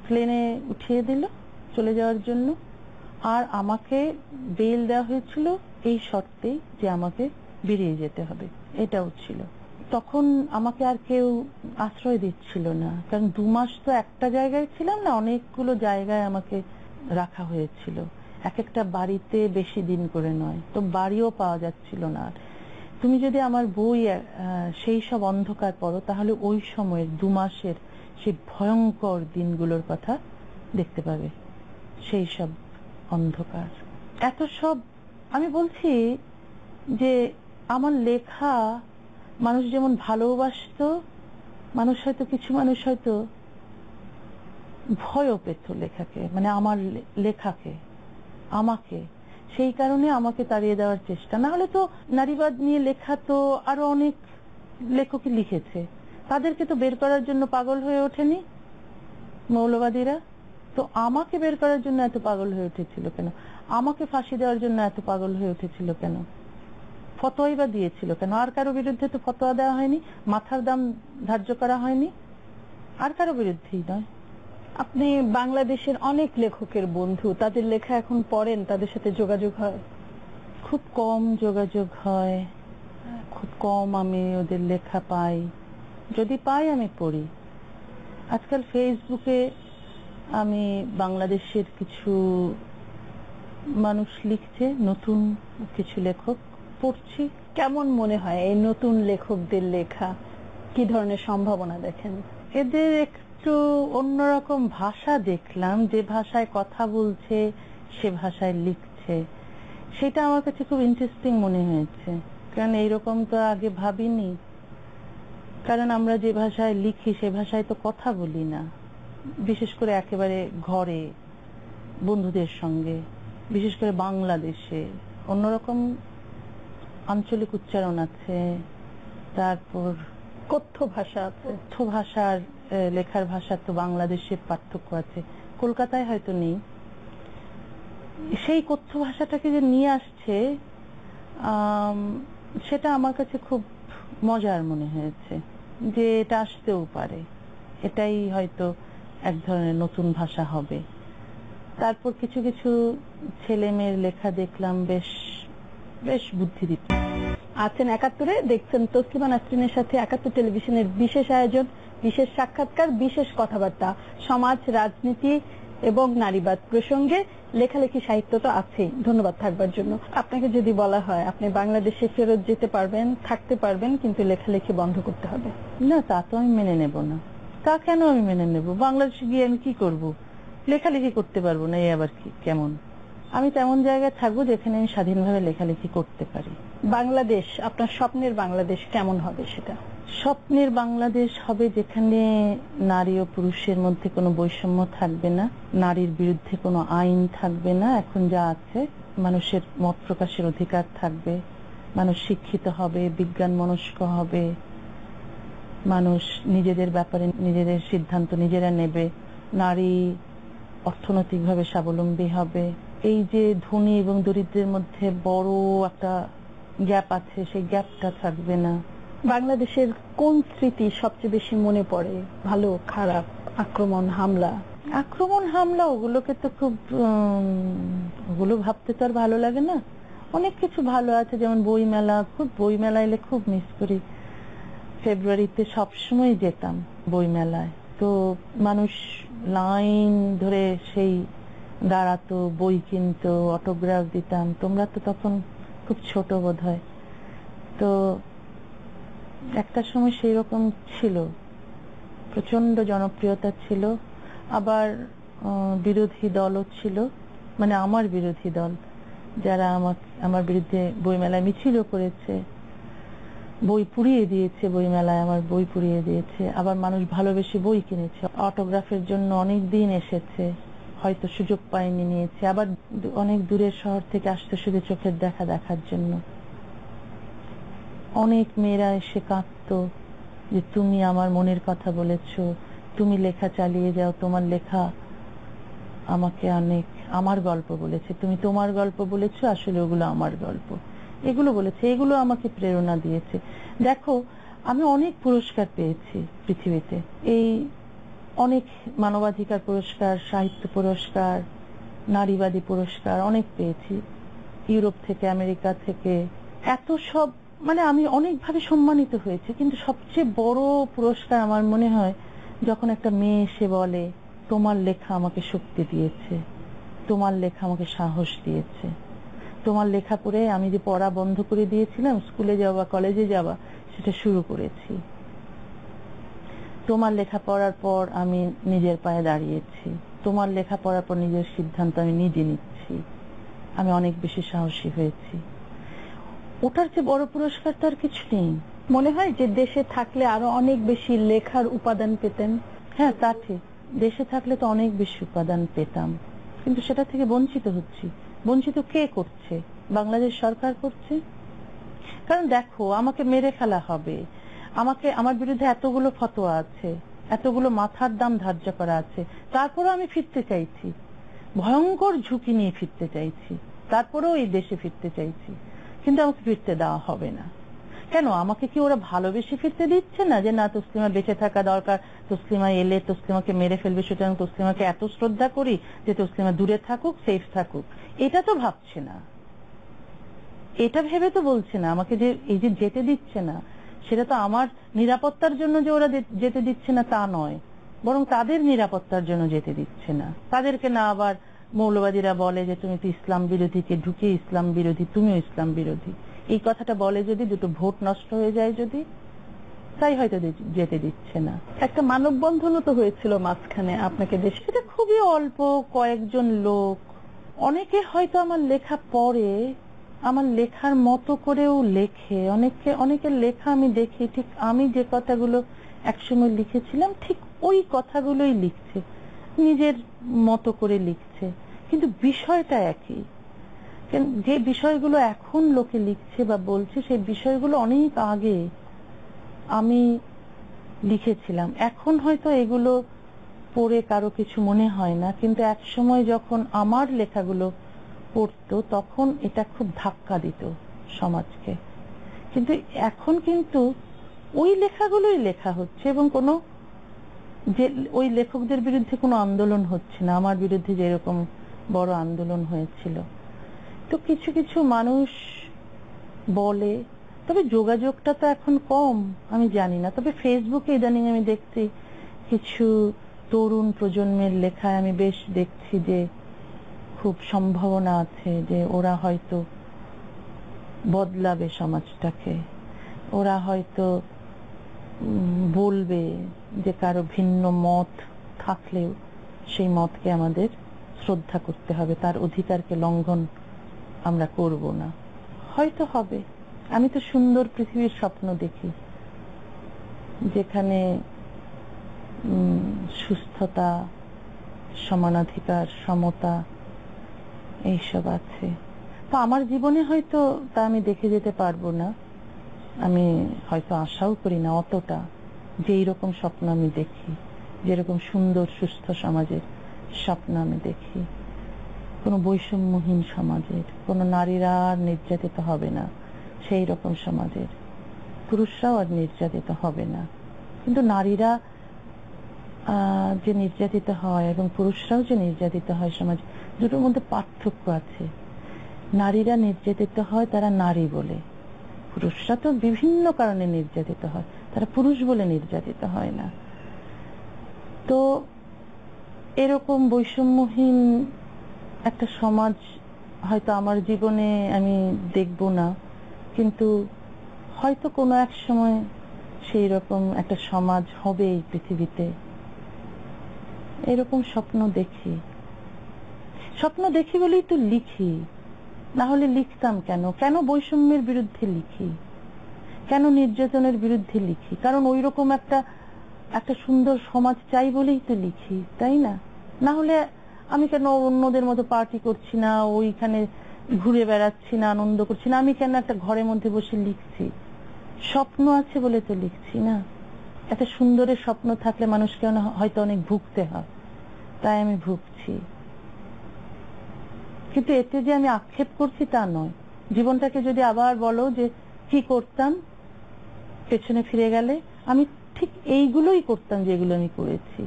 প্লেনে উঠিয়ে দিল চলে যাওয়ার জন্য। আর আমাকে বেল দেওয়া হয়েছিল এই শর্তেই যে আমাকে বেরিয়ে যেতে হবে, এটাও ছিল। তখন আমাকে আর কেউ আশ্রয় দিচ্ছিল না, কারণ 2 মাস তো একটা জায়গায় ছিলাম না, অনেকগুলো জায়গায় আমাকে রাখা হয়েছিল, এক একটা বাড়িতে বেশি দিন করে নয়, তো বাড়িও পাওয়া যাচ্ছিল না। তুমি যদি আমার বই সেই সব অন্ধকার পড়ো, তাহলে ওই সময়ের 2 মাসের সেই ভয়ঙ্কর দিনগুলোর কথা দেখতে পাবে, সেই সব অন্ধকার। এত সব আমি বলছি যে আমার লেখা মানুষ যেমন ভালোবাসতো, মানুষ হয়তো কিছু মানুষ হয়তো ভয়ও পেত লেখাকে, মানে আমার লেখাকে, আমাকে, সেই কারণে আমাকে তাড়িয়ে দেওয়ার চেষ্টা। না হলে তো নারীবাদ নিয়ে লেখা তো আরো অনেক লেখকই লিখেছে, তাদেরকে তো বের করার জন্য পাগল হয়ে ওঠেনি মৌলবাদীরা। তো আমাকে বের করার জন্য এত পাগল হয়ে উঠেছিল কেন? আমাকে ফাঁসি দেওয়ার জন্য এত পাগল হয়ে উঠেছিল কেন? ফতোয়াই বা দিয়েছিল কেন? আর কারো বিরুদ্ধে তো ফতোয়া দেওয়া হয়নি, মাথার দাম ধার্য করা হয়নি, আর কারো বিরুদ্ধেই নয়। আপনি বাংলাদেশের অনেক লেখকের বন্ধু, তাদের লেখা এখন পড়েন, তাদের সাথে যোগাযোগ হয়? খুব কম যোগাযোগ হয়, খুব কম আমি ওদের লেখা পাই, যদি পাই আমি পড়ি। আজকাল ফেসবুকে আমি বাংলাদেশের কিছু মানুষ লিখছে, নতুন কিছু লেখক পড়ছি। কেমন মনে হয় এই নতুন লেখকদের লেখা? কি ধরনের সম্ভাবনা দেখেন? এদের একটু অন্যরকম ভাষা দেখলাম, যে ভাষায় কথা বলছে সে ভাষায় লিখছে, সেটা আমার কাছে খুব ইন্টারেস্টিং মনে হয়েছে, কারণ এইরকম তো আগে ভাবিনি। কারণ আমরা যে ভাষায় লিখি সে ভাষায় তো কথা বলি না, বিশেষ করে একেবারে ঘরে বন্ধুদের সঙ্গে, বিশেষ করে বাংলাদেশে অন্যরকম আঞ্চলিক উচ্চারণ আছে, তারপর কথ্য ভাষা আছে। কথ্য ভাষার লেখার ভাষা তো বাংলাদেশের পার্থক্য আছে, কলকাতায় হয়তো নেই। সেই কথ্য ভাষাটাকে যে নিয়ে আসছে সেটা আমার কাছে খুব মজার মনে হয়েছে, যে এটা আসতেও পারে, এটাই হয়তো এক ধরনের নতুন ভাষা হবে। তারপর কিছু কিছু ছেলে মেয়ের লেখা দেখলাম, বেশ বেশ বুদ্ধিদীপ্ত। আছেন ৭১-এ, দেখছেন তসলিমা নাসরিনের সাথে ৭১ টেলিভিশনের বিশেষ আয়োজন, বিশেষ সাক্ষাৎকার, বিশেষ কথাবার্তা। সমাজ, রাজনীতি এবং নারীবাদ প্রসঙ্গে লেখালেখি, সাহিত্য তো আছেই। ধন্যবাদ থাকবার জন্য। আপনাকে যদি বলা হয় আপনি বাংলাদেশে ফেরত যেতে পারবেন, থাকতে পারবেন, কিন্তু লেখালেখি বন্ধ করতে হবে, না, তা তো আমি মেনে নেব না। তা কেন আমি মেনে নেব? বাংলাদেশে গিয়ে আমি কি করব? লেখালেখি করতে পারবো না, এই আবার কি কেমন? আমি তেমন জায়গায় থাকবো যেখানে আমি স্বাধীনভাবে লেখালেখি করতে পারি। বাংলাদেশ, আপনার স্বপ্নের বাংলাদেশ কেমন হবে? সেটা স্বপ্নের বাংলাদেশ হবে যেখানে নারী ও পুরুষের মধ্যে কোনো বৈষম্য থাকবে না, নারীর বিরুদ্ধে কোনো আইন থাকবে না। এখন যা আছে, মানুষের মত প্রকাশের অধিকার থাকবে, মানুষ শিক্ষিত হবে, বিজ্ঞান মনস্ক হবে, মানুষ নিজেদের ব্যাপারে নিজেদের সিদ্ধান্ত নিজেরা নেবে, নারী অর্থনৈতিকভাবে স্বাবলম্বী হবে। এই যে ধনী এবং দরিদ্রের মধ্যে বড় একটা গ্যাপ আছে, সেই গ্যাপটা থাকবে না। বাংলাদেশের কোন স্মৃতি সবচেয়ে বেশি মনে পড়ে? ভালো, খারাপ, আক্রমণ, হামলা? আক্রমণ, হামলা, ওগুলোকে তো খুব ওগুলো ভাবতে তো আর ভালো লাগে না। অনেক কিছু ভালো আছে, যেমন বইমেলা, খুব বইমেলা এলে খুব মিস করি। ফেব্রুয়ারিতে সবসময় যেতাম বইমেলায়, তো মানুষ লাইন ধরে সেই দাঁড়াতো, বই কিনতো, অটোগ্রাফ দিতাম। তোমরা তো তখন খুব ছোট বোধহয়, তো একটা সময় সেই রকম ছিল, প্রচন্ড জনপ্রিয়তা ছিল। আবার বিরোধী দলও ছিল, মানে আমার বিরোধী দল, যারা আমার বিরুদ্ধে বইমেলায় মিছিলও করেছে, বই পুড়িয়ে দিয়েছে, বইমেলায় আমার বই পুড়িয়ে দিয়েছে। আবার মানুষ ভালোবেসে বই কিনেছে, অটোগ্রাফের জন্য অনেক দিন এসেছে, হয়তো সুযোগ পায়নি, নিয়েছে। আবার অনেক দূরের শহর থেকে আসতে শুধু চোখের দেখা দেখার জন্য। অনেক মেয়েরা এসে কাঁদতো যে তুমি আমার মনের কথা বলেছো, তুমি লেখা চালিয়ে যাও, তোমার লেখা আমাকে অনেক, আমার গল্প বলেছে, তুমি তোমার গল্প বলেছো, আসলে ওগুলো আমার গল্প, এগুলো বলেছে, এগুলো আমাকে প্রেরণা দিয়েছে। দেখো, আমি অনেক পুরস্কার পেয়েছি পৃথিবীতে, এই অনেক মানবাধিকার পুরস্কার, সাহিত্য পুরস্কার, নারীবাদী পুরস্কার অনেক পেয়েছি, ইউরোপ থেকে, আমেরিকা থেকে, এত সব, মানে আমি অনেকভাবে সম্মানিত হয়েছে। কিন্তু সবচেয়ে বড় পুরস্কার আমার মনে হয় যখন একটা মেয়ে এসে বলে তোমার লেখা আমাকে শক্তি দিয়েছে, তোমার লেখা আমাকে সাহস দিয়েছে, তোমার লেখা পড়ে আমি যে পড়া বন্ধ করে দিয়েছিলাম, স্কুলে যাওয়া, কলেজে যাওয়া, সেটা শুরু করেছি, তোমার লেখা পড়ার পর আমি নিজের পায়ে দাঁড়িয়েছি, তোমার লেখা পড়ার পর নিজের সিদ্ধান্ত আমি নিজে নিচ্ছি, আমি অনেক বেশি সাহসী হয়েছি। ওটার চেয়ে বড় পুরস্কার তো আর কিছু নেই। মনে হয় যে দেশে থাকলে আরো অনেক বেশি লেখার উপাদান পেতেন? হ্যাঁ, তা ঠিক, দেশে থাকলে তো অনেক বেশি উপাদান পেতাম, কিন্তু সেটা থেকে বঞ্চিত হচ্ছি। বঞ্চিত কে করছে? বাংলাদেশ সরকার করছে। কারণ দেখো, আমাকে মেরে ফেলা হবে, আমার বিরুদ্ধে এতগুলো ফতোয়া আছে, এতগুলো মাথার দাম ধার্য করা আছে, তারপরেও আমি ফিরতে চাইছি, ভয়ঙ্কর ঝুঁকি নিয়ে ফিরতে চাইছি, তারপরেও এই দেশে ফিরতে চাইছি, কিন্তু আমাকে ফিরতে দেওয়া হবে না। কেন? আমাকে কি ওরা ভালোবেসে ফিরতে দিচ্ছে না, যে না তসলিমা বেঁচে থাকা দরকার, তসলিমা এলে তসলিমাকে মেরে ফেলবে, সুতরাং তসলিমাকে এত শ্রদ্ধা করি যে তসলিমা দূরে থাকুক, সেফ থাকুক? এটা তো ভাবছে না, এটা ভেবে তো বলছে না আমাকে যে এই যে যেতে দিচ্ছে না, সেটা তো আমার নিরাপত্তার জন্য যে ওরা যেতে দিচ্ছে না তা নয়, বরং তাদের নিরাপত্তার জন্য যেতে দিচ্ছে না। তাদেরকে না আবার মৌলবাদীরা বলে যে তুমি তো ইসলাম বিরোধীকে ঢুকিয়ে ইসলাম বিরোধী, তুমিও ইসলাম বিরোধী, এই কথাটা বলে যদি, দুটো ভোট নষ্ট হয়ে যায় যদি, তাই হয়তো যেতে দিচ্ছে না। একটা মানববন্ধনও তো হয়েছিল মাঝখানে আপনাকে দেশে, সেটা খুবই অল্প কয়েকজন লোক, অনেকে হয়তো আমার লেখা পড়ে, আমার লেখার মতো করেও লেখে। অনেকের লেখা আমি দেখি ঠিক আমি যে কথাগুলো একসময় লিখেছিলাম ঠিক ওই কথাগুলোই লিখছে, নিজের মতো করে লিখছে, কিন্তু বিষয়টা একই। যে বিষয়গুলো এখন লোকে লিখছে বা বলছে সেই বিষয়গুলো অনেক আগে আমি লিখেছিলাম। এখন হয়তো এগুলো পড়ে কারো কিছু মনে হয় না, কিন্তু এক সময় যখন আমার লেখাগুলো পড়তো তখন এটা খুব ধাক্কা দিত সমাজকে। কিন্তু এখন কিন্তু ওই লেখাগুলোই লেখা হচ্ছে এবং কোনো যে ওই লেখকদের বিরুদ্ধে কোনো আন্দোলন হচ্ছে না, আমার বিরুদ্ধে যেরকম বড় আন্দোলন হয়েছিল। তো কিছু কিছু মানুষ বলে, তবে যোগাযোগটা তো এখন কম, আমি জানি না। তবে ফেসবুকে ইদানিং আমি দেখছি কিছু তরুণ প্রজন্মের লেখায় আমি বেশ দেখছি যে খুব সম্ভাবনা আছে যে ওরা হয়তো বদলাবে সমাজটাকে, ওরা হয়তো বলবে যে কারো ভিন্ন মত থাকলেও সেই মতকে আমাদের শ্রদ্ধা করতে হবে, তার অধিকারকে লঙ্ঘন আমরা করব না। হয়তো হবে। আমি তো সুন্দর পৃথিবীর স্বপ্ন দেখি যেখানে সুস্থতা, সমানাধিকার, সমতা এইসব আছে। তো আমার জীবনে হয়তো তা আমি দেখে যেতে পারবো না, আমি হয়তো আশাও করি না অতটা যে এইরকম স্বপ্ন আমি দেখি, যেরকম সুন্দর সুস্থ সমাজের স্বপ্ন আমি দেখি, কোনো বৈষম্যহীন সমাজের, কোনো নারীরা আর নির্যাতিত হবে না সেই রকম সমাজের, পুরুষরাও আর নির্যাতিত হবে না। কিন্তু নারীরা যে নির্যাতিত হয় এবং পুরুষরাও যে নির্যাতিত হয় সমাজ, দুটোর মধ্যে পার্থক্য আছে। নারীরা নির্যাতিত হয় তারা নারী বলে, পুরুষরা তো বিভিন্ন কারণে নির্যাতিত হয়, তারা পুরুষ বলে নির্যাতিত হয় না। তো এরকম বৈষম্যহীন একটা সমাজ হয়তো আমার জীবনে আমি দেখব না, কিন্তু হয়তো কোনো এক সময় সেই রকম একটা সমাজ হবে এই পৃথিবীতে, এরকম স্বপ্ন দেখি। স্বপ্ন দেখি বলেই তো লিখি, না হলে লিখতাম কেন? কেন বৈষম্যের বিরুদ্ধে লিখি, কেন নির্যাতনের বিরুদ্ধে লিখি? কারণ ওই রকম একটা সুন্দর সমাজ চাই বলেই তো লিখি, তাই না? না হলে আমি কেন অন্যদের মতো পার্টি করছি না, ওইখানে ঘুরে বেড়াচ্ছি না, আনন্দ করছি না? আমি কেন একটা ঘরের মধ্যে বসে লিখছি? স্বপ্ন আছে বলে তো লিখছি না। একটা সুন্দরের স্বপ্ন থাকলে মানুষকে হয়তো অনেক ভুগতে হয়, তাই আমি ভুগছি। কিন্তু এতে যে আমি আক্ষেপ করছি তা নয়। জীবনটাকে যদি আবার বলো যে কি করতাম পেছনে ফিরে গেলে, আমি ঠিক এইগুলোই করতাম যেগুলো আমি করেছি,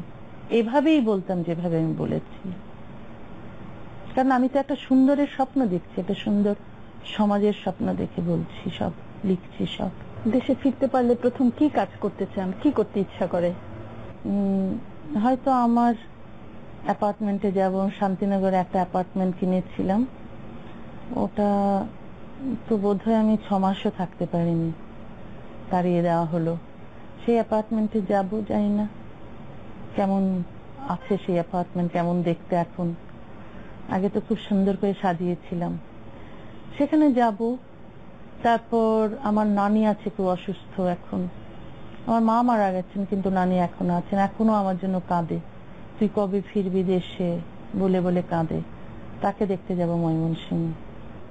এভাবেই বলতাম যেভাবে আমি বলেছি। কারণ আমি তো একটা সুন্দরের স্বপ্ন দেখছি, একটা সুন্দর সমাজের স্বপ্ন দেখে বলছি, সব লিখছি সব। দেশে ফিরতে পারলে প্রথম কি কাজ করতে চান, কি করতে ইচ্ছা করে? হয়তো আমার অ্যাপার্টমেন্টে যাব। শান্তিনগরে একটা অ্যাপার্টমেন্ট কিনেছিলাম, ওটা তো বোধহয় আমি 6 মাসও থাকতে পারিনি, তাড়িয়ে দেওয়া হলো। সেই অ্যাপার্টমেন্টে যাব, জানি না কেমন আছে সেই অ্যাপার্টমেন্ট, কেমন দেখতে এখন। আগে তো খুব সুন্দর করে সাজিয়েছিলাম। সেখানে যাব। তারপর আমার নানি আছে, খুব অসুস্থ এখন। আমার মা মারা গেছেন কিন্তু নানি এখনো আছেন, এখনো আমার জন্য কাঁদে, তুই কবে ফিরবি দেশে বলে বলে কাঁদে। তাকে দেখতে যাব ময়মনসিংহ।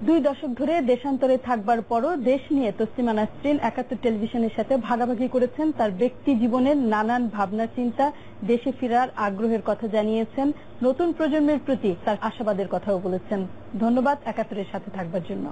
2 দশক ধরে দেশান্তরে থাকবার পরও দেশ নিয়ে তসলিমা নাসরিন ৭১ টেলিভিশনের সাথে ভাগাভাগি করেছেন তার ব্যক্তি জীবনের নানান ভাবনা চিন্তা, দেশে ফেরার আগ্রহের কথা জানিয়েছেন, নতুন প্রজন্মের প্রতি তার আশাবাদের কথাও বলেছেন। ধন্যবাদ ৭১ এর সাথে থাকবার জন্য।